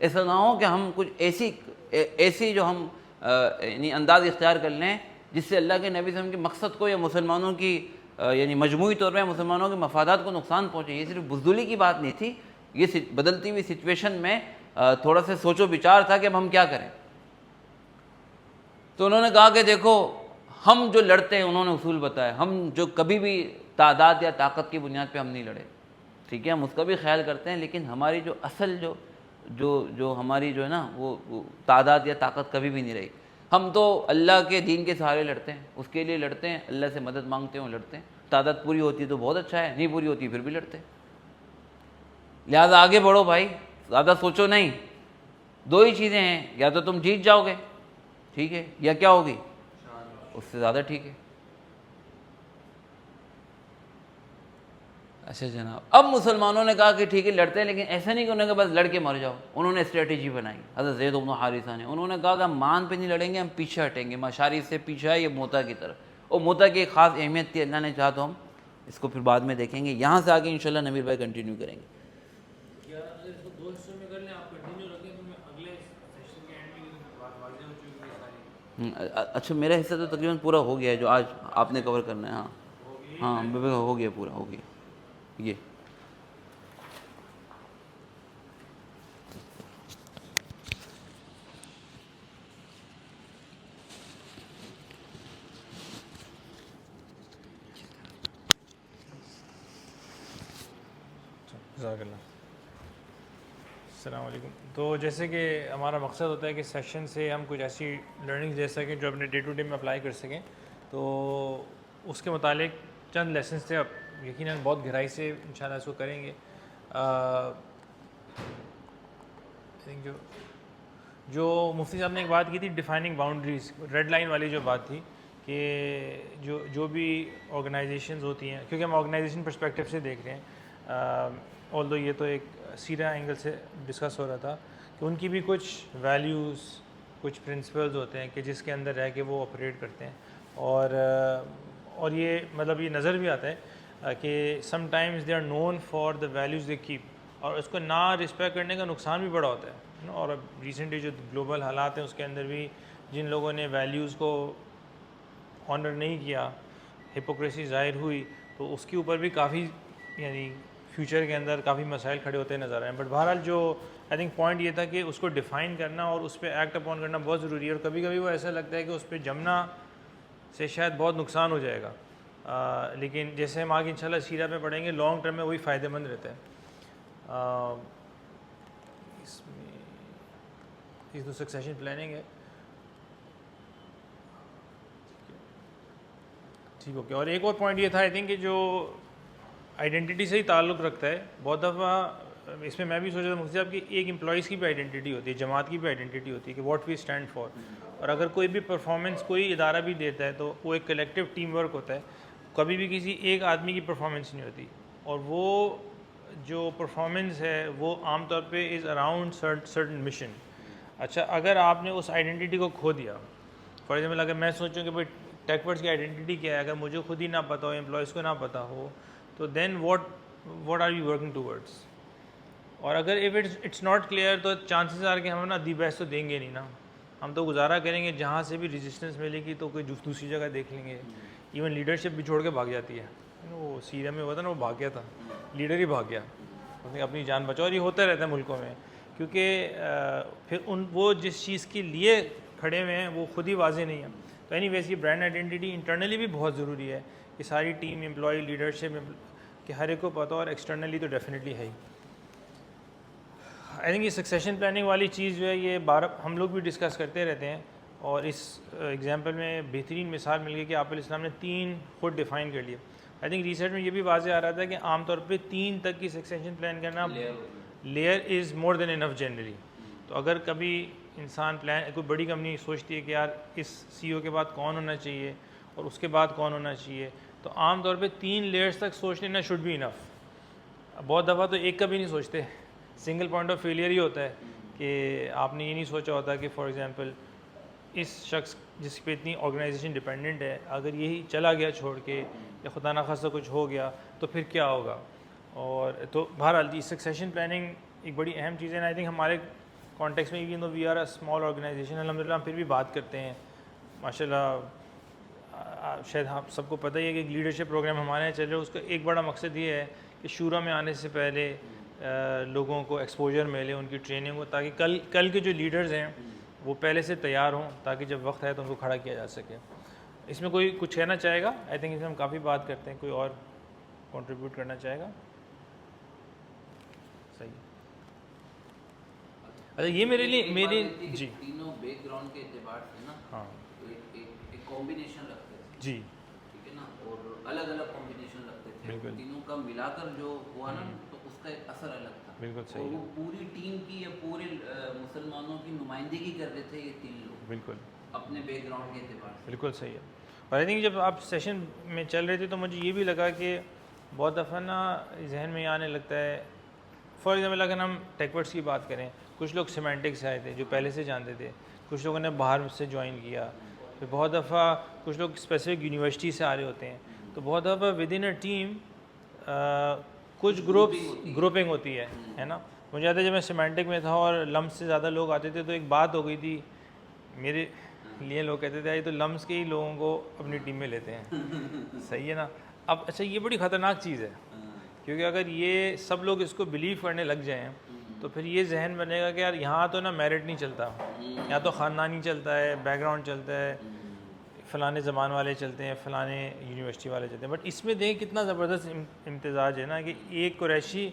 ایسا نہ ہو کہ ہم کچھ ایسی جو ہم یعنی انداز اختیار کر لیں جس سے اللہ کے نبی صلی اللہ علیہ وسلم کے مقصد کو یا مسلمانوں کی یعنی مجموعی طور پہ مسلمانوں کے مفادات کو نقصان پہنچے. یہ صرف بزدلی کی بات نہیں تھی, یہ بدلتی ہوئی سچویشن میں تھوڑا سا سوچ و بچار تھا کہ اب ہم کیا کریں. تو انہوں نے کہا کہ دیکھو ہم جو لڑتے ہیں, انہوں نے اصول بتایا, ہم جو کبھی بھی تعداد یا طاقت کی بنیاد پہ ہم نہیں لڑے, ٹھیک ہے, ہم اس کا بھی خیال کرتے ہیں, لیکن ہماری جو اصل جو ہماری جو ہے نا وہ تعداد یا طاقت کبھی بھی نہیں رہی. ہم تو اللہ کے دین کے سہارے لڑتے ہیں, اس کے لیے لڑتے ہیں, اللہ سے مدد مانگتے ہیں اور لڑتے ہیں. تعداد پوری ہوتی ہے تو بہت اچھا ہے, نہیں پوری ہوتی پھر بھی لڑتے ہیں. لہٰذا آگے بڑھو بھائی, زیادہ سوچو نہیں. دو ہی چیزیں ہیں, یا تو تم جیت جاؤ گے, ٹھیک ہے, یا کیا ہوگی اس سے زیادہ ٹھیک ہے. اچھا جناب, اب مسلمانوں نے کہا کہ ٹھیک ہے لڑتے ہیں, لیکن ایسا نہیں کہ انہوں نے بس لڑ کے مر جاؤ. انہوں نے اسٹریٹجی بنائی. حضرت زید بن حارثہ نے, انہوں نے کہا کہ ہم مان پہ نہیں لڑیں گے, ہم پیچھے ہٹیں گے. مشاری سے پیچھے ہے یہ موتا کی طرف, اور موتا کی ایک خاص اہمیت تھی, اللہ نے چاہا تو ہم اس کو پھر بعد میں دیکھیں گے. یہاں سے آگے انشاءاللہ نویر بھائی کنٹینیو کریں گے. اچھا میرا حصہ تو تقریباً پورا ہو گیا ہے جو آج آپ نے کور کرنا ہے. ہاں ہو گیا, پورا ہو گیا. یہ جزاک اللہ. السلام علیکم. تو جیسے کہ ہمارا مقصد ہوتا ہے کہ سیشن سے ہم کچھ ایسی لرننگ لے سکیں جو اپنے ڈے ٹو ڈے میں اپلائی کر سکیں, تو اس کے متعلق چند لیسنس تھے. اب یقیناً بہت گہرائی سے انشاءاللہ اس کو کریں گے. جو مفتی صاحب نے ایک بات کی تھی ڈیفائننگ باؤنڈریز, ریڈ لائن والی جو بات تھی کہ جو بھی آرگنائزیشنز ہوتی ہیں, کیونکہ ہم آرگنائزیشن پرسپیکٹیو سے دیکھ رہے ہیں, آلدو یہ تو ایک سیدھا اینگل سے ڈسکس ہو رہا تھا کہ ان کی بھی کچھ ویلیوز, کچھ پرنسپلز ہوتے ہیں کہ جس کے اندر رہ کے وہ آپریٹ کرتے ہیں. اور یہ مطلب یہ نظر بھی آتا ہے کہ sometimes they are known for the values they keep, اور اس کو نہ رسپیکٹ کرنے کا نقصان بھی بڑا ہوتا ہے. اور اب ریسنٹلی جو گلوبل حالات ہیں اس کے اندر بھی جن لوگوں نے ویلیوز کو آنر نہیں کیا, ہپوکریسی ظاہر ہوئی, تو اس کے اوپر بھی کافی یعنی فیوچر کے اندر کافی مسائل کھڑے ہوتے نظر آئے ہیں. بٹ بہرحال جو آئی تھنک پوائنٹ یہ تھا کہ اس کو ڈیفائن کرنا اور اس پہ ایکٹ اپون کرنا بہت ضروری ہے. اور کبھی کبھی وہ ایسا لگتا ہے کہ اس پہ جمنا سے شاید بہت نقصان ہو جائے گا, لیکن جیسے ہم آگے انشاءاللہ سیرہ پہ پڑھیں گے لانگ ٹرم میں وہی فائدہ مند رہتا ہے. اس میں اس تو سکسیشن پلاننگ ہے, ٹھیک اوکے. اور ایک اور پوائنٹ یہ تھا آئی تھنک کہ جو آئیڈینٹی سے ہی تعلق رکھتا ہے. بہت دفعہ اس میں بھی سوچا تھا مفتی صاحب کہ ایک امپلائیز کی بھی آئیڈینٹی ہوتی ہے, جماعت کی بھی آئیڈینٹی ہوتی ہے کہ واٹ وی اسٹینڈ فار. اور اگر کوئی بھی پرفارمنس کوئی ادارہ بھی دیتا ہے تو وہ ایک کلیکٹیو ٹیم ورک ہوتا ہے, کبھی بھی کسی ایک آدمی کی پرفارمنس نہیں ہوتی. اور وہ جو پرفارمنس ہے وہ عام طور پہ از اراؤنڈ سرٹن مشن. اچھا اگر آپ نے اس آئیڈینٹی کو کھو دیا, فار ایگزامپل اگر میں سوچوں کہ بھائی ٹیک ورڈز کی آئیڈینٹی کیا ہے, اگر مجھے خود ہی نہ پتہ ہو, امپلائیز کو نہ پتہ ہو, تو then what are you working towards. اور اگر اف اٹس ناٹ کلیئر تو چانسز آر کہ ہم نا دی بیسٹ تو دیں گے نہیں نا, ہم تو گزارا کریں گے, جہاں سے بھی ریزسٹنس ملے گی تو کوئی دوسری جگہ دیکھ لیں گے. ایون لیڈرشپ بھی چھوڑ کے بھاگ جاتی ہے. وہ سیریا میں ہوا تھا نا, وہ بھاگ گیا تھا, لیڈر ہی بھاگ گیا, اس نے اپنی جان بچا. اور یہ ہوتا رہتا ہے ملکوں میں, کیونکہ پھر وہ جس چیز کے لیے کھڑے ہوئے ہیں وہ خود ہی واضح نہیں ہے. تو اینی ویز یہ برانڈ آئیڈینٹی انٹرنلی بھی بہت ضروری ہے کہ ساری ٹیم, امپلائی, لیڈرشپ کہ ہر ایک کو پتہ, اور ایکسٹرنلی تو ڈیفینیٹلی ہے ہی. آئی تھنک یہ سکسیشن پلاننگ والی چیز جو ہے یہ بار ہم لوگ بھی ڈسکس کرتے رہتے ہیں, اور اس ایگزامپل میں بہترین مثال مل گئی کہ آپ علیہ السلام نے 3 خود ڈیفائن کر لیے. آئی تھنک ریسرچ میں یہ بھی واضح آ رہا تھا کہ عام طور پہ 3 تک کی سکسیشن پلان کرنا لیئر is more than enough generally. تو اگر کبھی انسان کوئی بڑی کمپنی سوچتی ہے کہ یار اس سی او کے بعد کون ہونا چاہیے اور اس کے بعد کون ہونا چاہیے, تو عام طور پہ 3 لیئرس تک سوچ لینا شوڈ بی انف. بہت دفعہ تو ایک کا بھی نہیں سوچتے, سنگل پوائنٹ آف فیلئر ہی ہوتا ہے کہ آپ نے یہ نہیں سوچا ہوتا کہ فار ایگزامپل اس شخص جس پہ اتنی آرگنائزیشن ڈپینڈنٹ ہے اگر یہی چلا گیا چھوڑ کے یا خدا نخواستہ کچھ ہو گیا تو پھر کیا ہوگا. اور تو بہرحال یہ سکسیشن پلاننگ ایک بڑی اہم چیز ہے. آئی تھنک ہمارے کانٹیکس میں even though we are a small organization الحمد للہ ہم پھر بھی بات کرتے ہیں ماشاء اللہ. شاید آپ سب کو پتہ ہی ہے کہ ایک لیڈرشپ پروگرام ہمارے یہاں چل رہا ہے, اس کا ایک بڑا مقصد یہ ہے کہ شورا میں آنے سے پہلے لوگوں کو ایکسپوجر ملے, ان کی ٹریننگ ہو, تاکہ کل کے جو لیڈرز ہیں وہ پہلے سے تیار ہوں, تاکہ جب وقت آئے تو ان کو کھڑا کیا جا سکے. اس میں کوئی کچھ کہنا چاہے گا؟ آئی تھنک اس میں ہم کافی بات کرتے ہیں. کوئی اور کنٹریبیوٹ کرنا چاہے گا؟ صحیح. اچھا یہ میرے لیے میری جی تینوں بیک گراؤنڈ کے اعتبار سے نا ہاں ایک کمبینیشن رکھتے تھے, جی ٹھیک ہے نا, اور الگ الگ کمبینیشن رکھتے تھے, بالکل تینوں کا ملا کر جو ہوا نا تو اس کا ایک اثر الگ تھا. بالکل اور صحیح وہ ہے, پوری ٹیم کی یا پورے مسلمانوں کی نمائندگی کرتے تھے یہ تین لوگ بالکل اپنے بیک گراؤنڈ کے اعتبار سے. بالکل صحیح ہے. اور آئی تھنک جب آپ سیشن میں چل رہے تھے تو مجھے یہ بھی لگا کہ بہت دفعہ نا ذہن میں یہ آنے لگتا ہے, فار ایگزامپل اگر ہم ٹیک ورڈس کی بات کریں, کچھ لوگ سیمینٹکس سے آئے تھے جو پہلے سے جانتے تھے, کچھ لوگوں نے باہر سے جوائن کیا, پھر بہت دفعہ کچھ لوگ اسپیسیفک یونیورسٹی سے آ رہے ہوتے ہیں. تو بہت دفعہ ود ان اے ٹیم کچھ گروپنگ ہوتی ہے نا. مجھے یاد ہے جب میں سیمینٹک میں تھا اور لمس سے زیادہ لوگ آتے تھے تو ایک بات ہو گئی تھی میرے لیے, لوگ کہتے تھے تو لمس کے ہی لوگوں کو اپنی ٹیم میں لیتے ہیں. صحیح ہے نا. اب اچھا یہ بڑی خطرناک چیز ہے, کیونکہ اگر یہ سب لوگ اس کو بلیو کرنے لگ جائیں تو پھر یہ ذہن بنے گا کہ یار یہاں تو نا میرٹ نہیں چلتا, یہاں تو خاندانی چلتا ہے, بیک گراؤنڈ چلتا ہے, فلانے زبان والے چلتے ہیں, فلانے یونیورسٹی والے چلتے ہیں. بٹ اس میں دیکھیں کتنا زبردست امتزاج ہے نا, کہ ایک قریشی,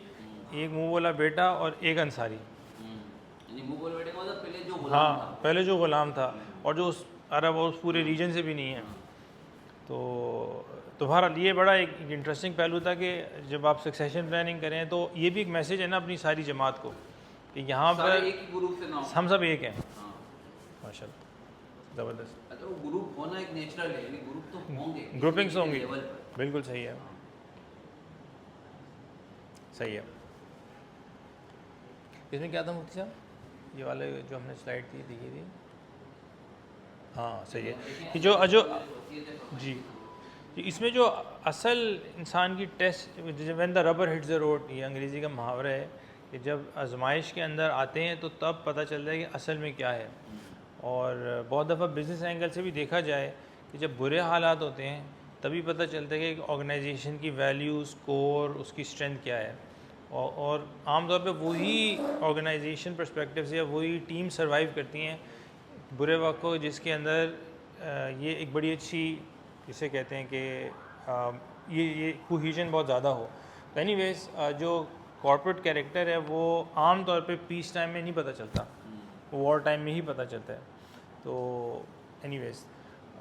ایک منہ بولا بیٹا اور ایک انصاری. ہاں پہلے جو غلام تھا اور جو اس عرب اور اس پورے ریجن سے بھی نہیں ہے. تو بہرحال یہ بڑا ایک انٹرسٹنگ پہلو تھا کہ جب آپ سکسیشن پلاننگ کریں تو یہ بھی ایک میسیج ہے نا اپنی ساری جماعت کو کہ یہاں پر ہم سب ایک ہیں. ماشاء اللہ زبردست. گروپ ہونا ایک نیچرل ہے, گروپ تو ہوں گے, گروپنگس ہوں گی, بالکل صحیح ہے, صحیح ہے. اس میں کیا تھا مفتی صاحب, یہ والے جو ہم نے سلائڈ تھی دیکھی تھی, ہاں صحیح ہے کہ جو جی اس میں جو اصل انسان کی test when the rubber hits the road, یہ انگریزی کا محاورہ ہے کہ جب آزمائش کے اندر آتے ہیں تو تب پتہ چلتا ہے کہ اصل میں کیا ہے. اور بہت دفعہ بزنس اینگل سے بھی دیکھا جائے کہ جب برے حالات ہوتے ہیں تبھی پتہ چلتا ہے کہ ایک آرگنائزیشن کی ویلیوز, کور, اس کی اسٹرینتھ کیا ہے. اور عام طور پہ وہی آرگنائزیشن پرسپیکٹو سے یا وہی ٹیم سروائیو کرتی ہیں برے وقت کو, جس کے اندر یہ ایک بڑی اچھی جسے کہتے ہیں کہ یہ کوہیژن بہت زیادہ ہو. اینی ویز جو کارپوریٹ کیریکٹر ہے وہ عام طور پہ پیس ٹائم میں نہیں پتہ چلتا, وار ٹائم میں ہی پتہ چلتا ہے. تو اینی ویز,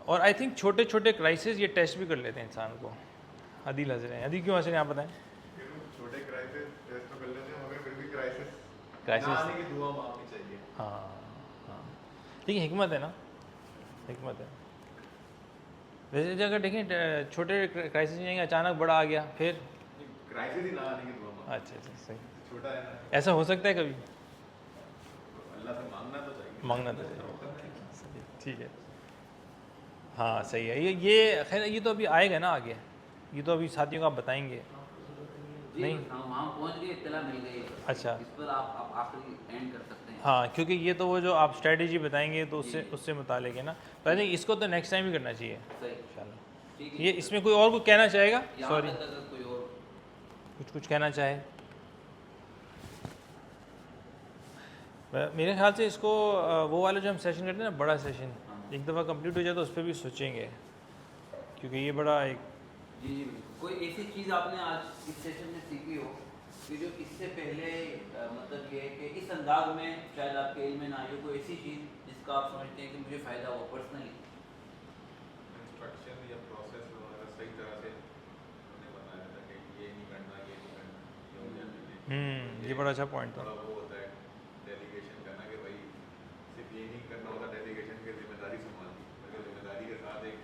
اور آئی تھنک چھوٹے چھوٹے کرائسس یہ ٹیسٹ بھی کر لیتے ہیں انسان کو. عدیل حضر ہیں, عدیل کیوں حضر ہیں آپ بتائیں. چھوٹے کرائسس ٹیسٹ تو کر لیتے ہیں مگر پھر بھی کرائسس آنے کی دعا مانگنی چاہیے. ہاں ہاں لیکن حکمت ہے نا, حکمت ہے. ویسے اگر دیکھیں چھوٹے کرائسس نہیں, اچانک بڑا آ گیا پھر کرائسس ہی نہ آنے کی دعا مانگو. اچھا صحیح, چھوٹا ہے نا, ایسا ہو سکتا ہے کبھی, اللہ سے مانگنا تو چاہیے, مانگنا تو چاہیے. ٹھیک ہے, ہاں صحیح ہے. یہ خیر یہ تو ابھی آئے گا نا آگے, یہ تو ابھی ساتھیوں کو آپ بتائیں گے نہیں. وہاں پہنچ گئے, اطلاع مل گئی. اچھا اس پر آپ آخری اینڈ کر سکتے ہیں. ہاں کیونکہ یہ تو وہ جو آپ اسٹریٹجی بتائیں گے تو اس سے متعلق ہے نا. تو آئی تھنک اس کو تو نیکسٹ ٹائم ہی کرنا چاہیے انشاءاللہ. یہ اس میں کوئی اور کچھ کہنا چاہے گا, سوری کوئی اور کچھ کہنا چاہے. میرے خیال سے اس کو وہ والا جو ہم سیشن کرتے ہیں نا بڑا سیشن, ایک دفعہ کمپلیٹ ہو جائے تو اس پہ بھی سوچیں گے, کیونکہ یہ بڑا ایک جی کوئی ایسی چیز آپ نے آج اس سیشن میں سیکھی ہو کہ جو اس سے پہلے مطلب یہ ہے کہ اس انداز میں شاید آپ کے علم میں نہ آئی ہو, کوئی ایسی چیز جس کا آپ سمجھتے ہیں کہ مجھے فائدہ ہوا پرسنلی. انسٹرکشن یا پروسیس وغیرہ صحیح طرح سے ہم نے بتایا تھا کہ یہ نہیں کرنا, یہ نہیں کرنا, یہ بڑا اچھا پوائنٹ تھا. بڑا وہ ہوتا ہے ڈیلیگیشن کرنا کہ بھائی صرف یہ نہیں کرنا ہوتا ڈیلیگیشن کی ذمہ داری سنبھالنی, بلکہ ذمہ داری کے ساتھ ایک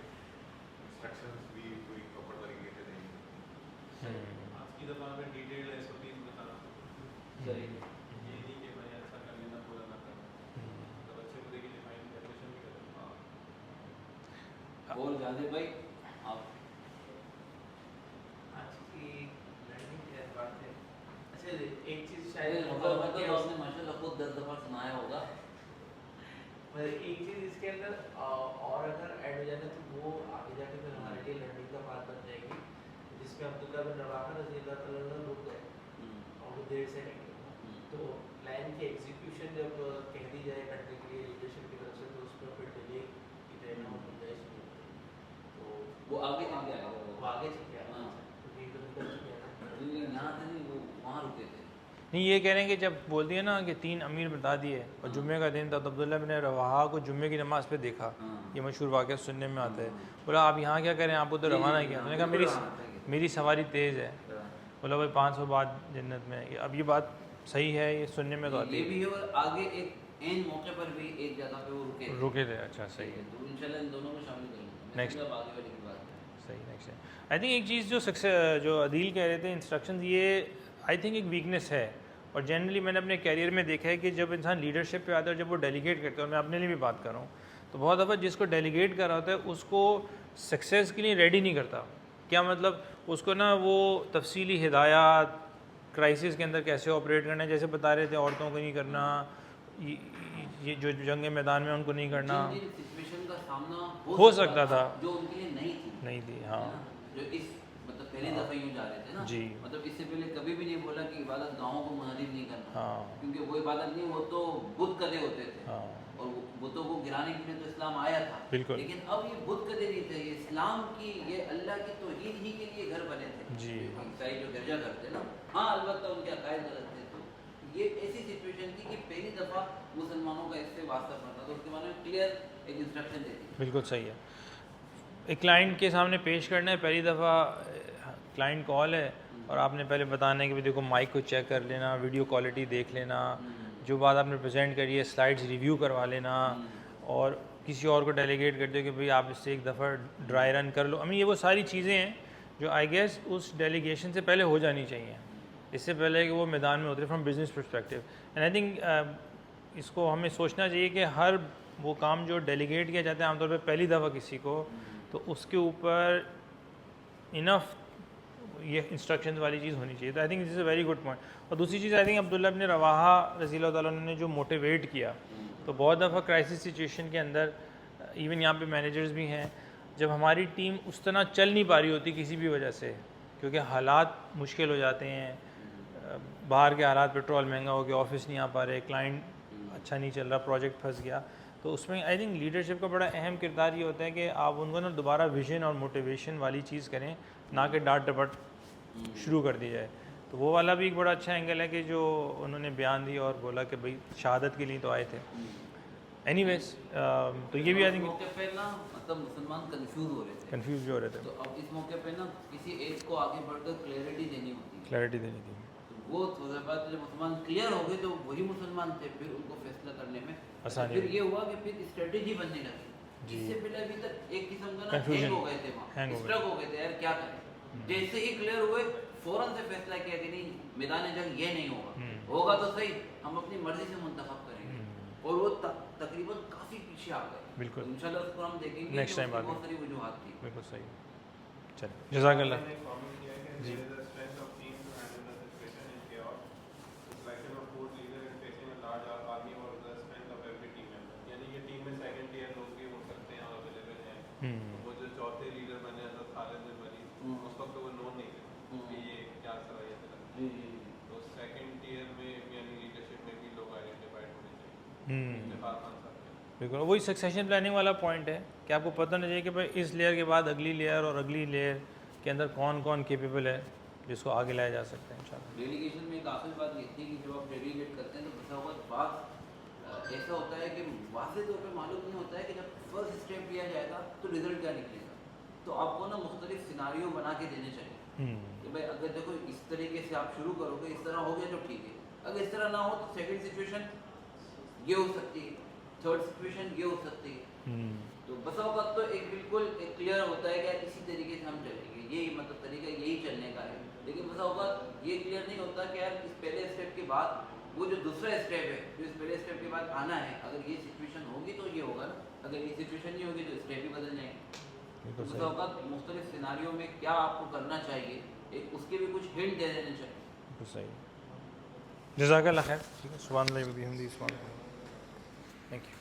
انسٹرکشنز بھی پوری پراپر طریقے سے دیں. آج کی دفعہ میں ڈیٹیل ایس او پیز بتانا صحیح, یہ نہیں کہ میں ایسا کر لینا پورا نہ کرنا, مطلب اچھے پورے کی ڈیفائن ڈیفینیشن بھی کرنا. اور جانے بھائی آپ آج کی لرننگ کی بات ہے. اچھا ایک چیز شاید شاید آپ نے ماشاء اللہ خود 10 دفعہ سنایا ہوگا. ایک چیز اس کے اندر اور اگر ایڈ ہو جائے تو وہ آگے جا کے پھر ہمارے لیے لرننگ کا بات بن جائے گی, جس میں عبداللہ بن رواحہ رضی اللہ تعالیٰ عنہ رک گئے اور وہ دیر سے نکلے. تو پلان کی ایگزیکیوشن جب کہہ دی جائے کرنے کے لیے لیڈرشپ کی طرف سے تو اس پر پھر ڈیلے کی رہنا گنجائش نہیں ہوتی. تو وہ آگے چل گیا, وہ آگے چل گیا. تو یہ تو نکل چکے ہیں یہاں سے نہیں, وہ وہاں رکے تھے. نہیں یہ کہہ رہے ہیں کہ جب بول دیا نا کہ 3 امیر بتا دیے اور جمعے کا دن تھا تو عبداللہ بن رواحہ کو جمعے کی نماز پہ دیکھا. یہ مشہور واقعہ سننے میں آتا ہے. بولا آپ یہاں کیا کریں, آپ ادھر روانہ کیا. میں نے کہا میری سواری تیز ہے. بولا بھائی 500 بعد جنت میں. اب یہ بات صحیح ہے, یہ سننے میں تو آتی یہ بھی ہے. اور آگے ایک این موقع پر بھی ایک جگہ پہ وہ رکے تھے. اچھا صحیح ہے, تو انشاءاللہ ان دونوں کو شامل کریں گے. نیکسٹ آگے والی کی بات ہے. صحیح. نیکسٹ آئی تھنک ایک چیز جو عدیل کہہ رہے تھے انسٹرکشنز, یہ آئی تھنک ایک ویکنیس ہے. اور جنرلی میں نے اپنے کیریئر میں دیکھا ہے کہ جب انسان لیڈرشپ پہ آتا ہے اور جب وہ ڈیلیگیٹ کرتا ہے, اور میں اپنے لیے بھی بات کر رہا ہوں, تو بہت دفعہ جس کو ڈیلیگیٹ کر رہا ہوتا ہے اس کو سکسیز کے لیے ریڈی نہیں کرتا. کیا مطلب, اس کو نا وہ تفصیلی ہدایات کرائسس کے اندر کیسے آپریٹ کرنا ہے, جیسے بتا رہے تھے عورتوں کو نہیں کرنا, یہ جو جنگ میدان میں ان کو نہیں کرنا. جن سچویشن کا سامنا ہو سکتا تھا جو ان کے لیے نہیں تھی. ہاں, جو اس مطلب پہلی دفعہ یوں جا رہے تھے نا, جی مطلب اس سے پہلے کبھی بھی نہیں بولا کہ عبادت گاؤں کو منحرف نہیں کرنا. ہاں, کیونکہ وہ عبادت نہیں, وہ تو بت کدے ہوتے تھے. ہاں اور بتوں کو گرانے کے لیے تو اسلام آیا تھا. بالکل. لیکن اب یہ بت کدے نہیں تھے, یہ اسلام کی, یہ اللہ کی توحید ہی کے لیے گھر بنے تھے. جی عیسائی جو گرجا کرتے نا, ہاں البتہ ان کے عقائد غلط تھے. تو یہ ایسی سچویشن تھی کہ پہلی دفعہ مسلمانوں کا اس سے واسطہ پڑتا, تو اس کے بارے میں کلیئر ایک انسٹرکشن دیتی. بالکل صحیح ہے. ایک کلائنٹ کے سامنے پیش کرنا ہے, پہلی دفعہ کلائنٹ کال ہے اور آپ نے پہلے بتانا ہے کہ دیکھو مائک کو چیک کر لینا, ویڈیو کوالٹی دیکھ لینا, جو بات آپ نے پریزنٹ کری ہے سلائڈز ریویو کروا لینا, اور کسی اور کو ڈیلیگیٹ کر دو کہ بھئی آپ اس سے ایک دفعہ ڈرائی رن کر لو. یہ وہ ساری چیزیں ہیں جو آئی گیس اس ڈیلیگیشن سے پہلے ہو جانی چاہیے, اس سے پہلے کہ وہ میدان میں اترے from business perspective. And I think اس کو ہمیں سوچنا چاہیے کہ ہر وہ کام جو ڈیلیگیٹ کیا جاتا ہے عام طور پہ پہلی دفعہ کسی کو, تو اس کے اوپر انف یہ انسٹرکشنز والی چیز ہونی چاہیے. تو I think this is a very good point. اور دوسری چیز آئی تھنک عبداللہ بن رواحہ رضی اللہ تعالیٰ عنہ نے جو موٹیویٹ کیا, تو بہت دفعہ کرائسس سچویشن کے اندر ایون یہاں پہ مینیجرز بھی ہیں, جب ہماری ٹیم اس طرح چل نہیں پا رہی ہوتی کسی بھی وجہ سے, کیونکہ حالات مشکل ہو جاتے ہیں, باہر کے حالات, پیٹرول مہنگا ہو گیا, آفس نہیں آ پا رہے, کلائنٹ اچھا نہیں چل رہا, پروجیکٹ پھنس گیا, تو اس میں آئی تھنک لیڈرشپ کا بڑا اہم کردار یہ ہوتا ہے کہ آپ ان کو نا دوبارہ ویژن اور موٹیویشن والی چیز کریں, نہ کہ ڈانٹ ڈپٹ شروع کر دی جائے. تو وہ والا بھی ایک بڑا اچھا اینگل ہے کہ جو انہوں نے بیان دی اور بولا کہ بھائی شہادت کے لیے تو آئے تھے. اینی ویز تو یہ بھی آئی تھنک موقع پہ نا مطلب مسلمان کنفیوز ہو رہے تھے, کنفیوز بھی ہو رہے تھے. تو اب اس موقع پہ نا کسی ایک کو آگے بڑھ کر کلیئرٹی دینی ہوتی ہے, کلیئرٹی دینی تھی. وہ تھوڑا بات جب مسلمان کلیئر ہو گئے تو وہی مسلمان تھے, پھر ان کو فیصلہ کرنے میں آسانی. پھر یہ ہوا کہ پھر اسٹریٹجی بننے لگی. اس سے پہلے ابھی تک ایک قسم کا نا ہینگ ہو گئے تھے, وہاں اسٹرک ہو گئے تھے, یار کیا کریں. جیسے ہی کلیئر ہوئے فوراً سے فیصلہ کیا کہ نہیں, میدان جنگ یہ نہیں ہوگا, ہوگا تو صحیح ہم اپنی مرضی سے منتخب کریں گے. اور وہ تقریباً کافی پیچھے آ گئے. بالکل انشاءاللہ اس کو ہم دیکھیں گے, نیکسٹ ٹائم بات بہت ساری وجوہات تھی. بالکل صحیح. چلیں جزاک اللہ. جی وہ جو چوتھے لیڈر بنے حضرت خالد بن ولید, اس وقت وہ نون نہیں تھے کہ یہ کیا صلاحیت ہے. تو سیکنڈ ٹیئر میں یعنی لیڈرشپ میں بھی لوگ آئیڈینٹیفائڈ ہونے چاہیے. بالکل وہی سکسیشن پلاننگ والا پوائنٹ ہے کہ آپ کو پتہ نہیں چاہیے کہ بھائی اس لیئر کے بعد اگلی لیئر اور اگلی لیئر کے اندر کون کون کیپیبل ہے جس کو آگے لایا جا سکتا ہے. انشاءاللہ ڈیلیگیشن میں ایک آخری بات یہ تھی کہ جب آپ ڈیلیگیٹ کرتے ہیں تو بسا اوقات بات ایسا ہوتا ہے کہ واضح طور پہ معلوم نہیں ہوتا ہے کہ جب فرسٹ اسٹیپ لیا جائے گا تو رزلٹ کیا نکلے گا. تو آپ کو نا مختلف سیناریو بنا کے دینے چاہیے کہ بھائی اگر دیکھو اس طریقے سے آپ شروع کرو گے, اس طرح ہو گیا تو ٹھیک ہے, اگر اس طرح نہ ہو تو سیکنڈ سچویشن یہ ہو سکتی ہے, تھرڈ سچویشن یہ ہو سکتی ہے. تو بسا اوقات تو ایک بالکل ایک کلیئر ہوتا ہے کہ اسی طریقے سے ہم چلیں گے, یہی مطلب طریقہ یہی چلنے کا ہے. لیکن بسا اوقات یہ کلیئر نہیں ہوتا کہ یار اس پہلے اسٹیپ کے بعد وہ جو دوسرا اسٹیپ ہے جو اس پہلے اسٹیپ کے بعد آنا ہے, اگر یہ سچویشن ہوگی تو یہ ہوگا نا, اگر یہ سچویشن نہیں ہوگی تو اسٹیپ بھی بدل جائیں گے. بالکل بس صحیح، اوقات مختلف سیناریوں میں کیا آپ کو کرنا چاہیے، ایک اس کے بھی کچھ ہنٹ دے دینے چاہیے. بالکل صحیح. جزاک اللہ خیر. ٹھیک ہے، سبحان اللہ و بحمدہ، سبحان اللہ. Thank you.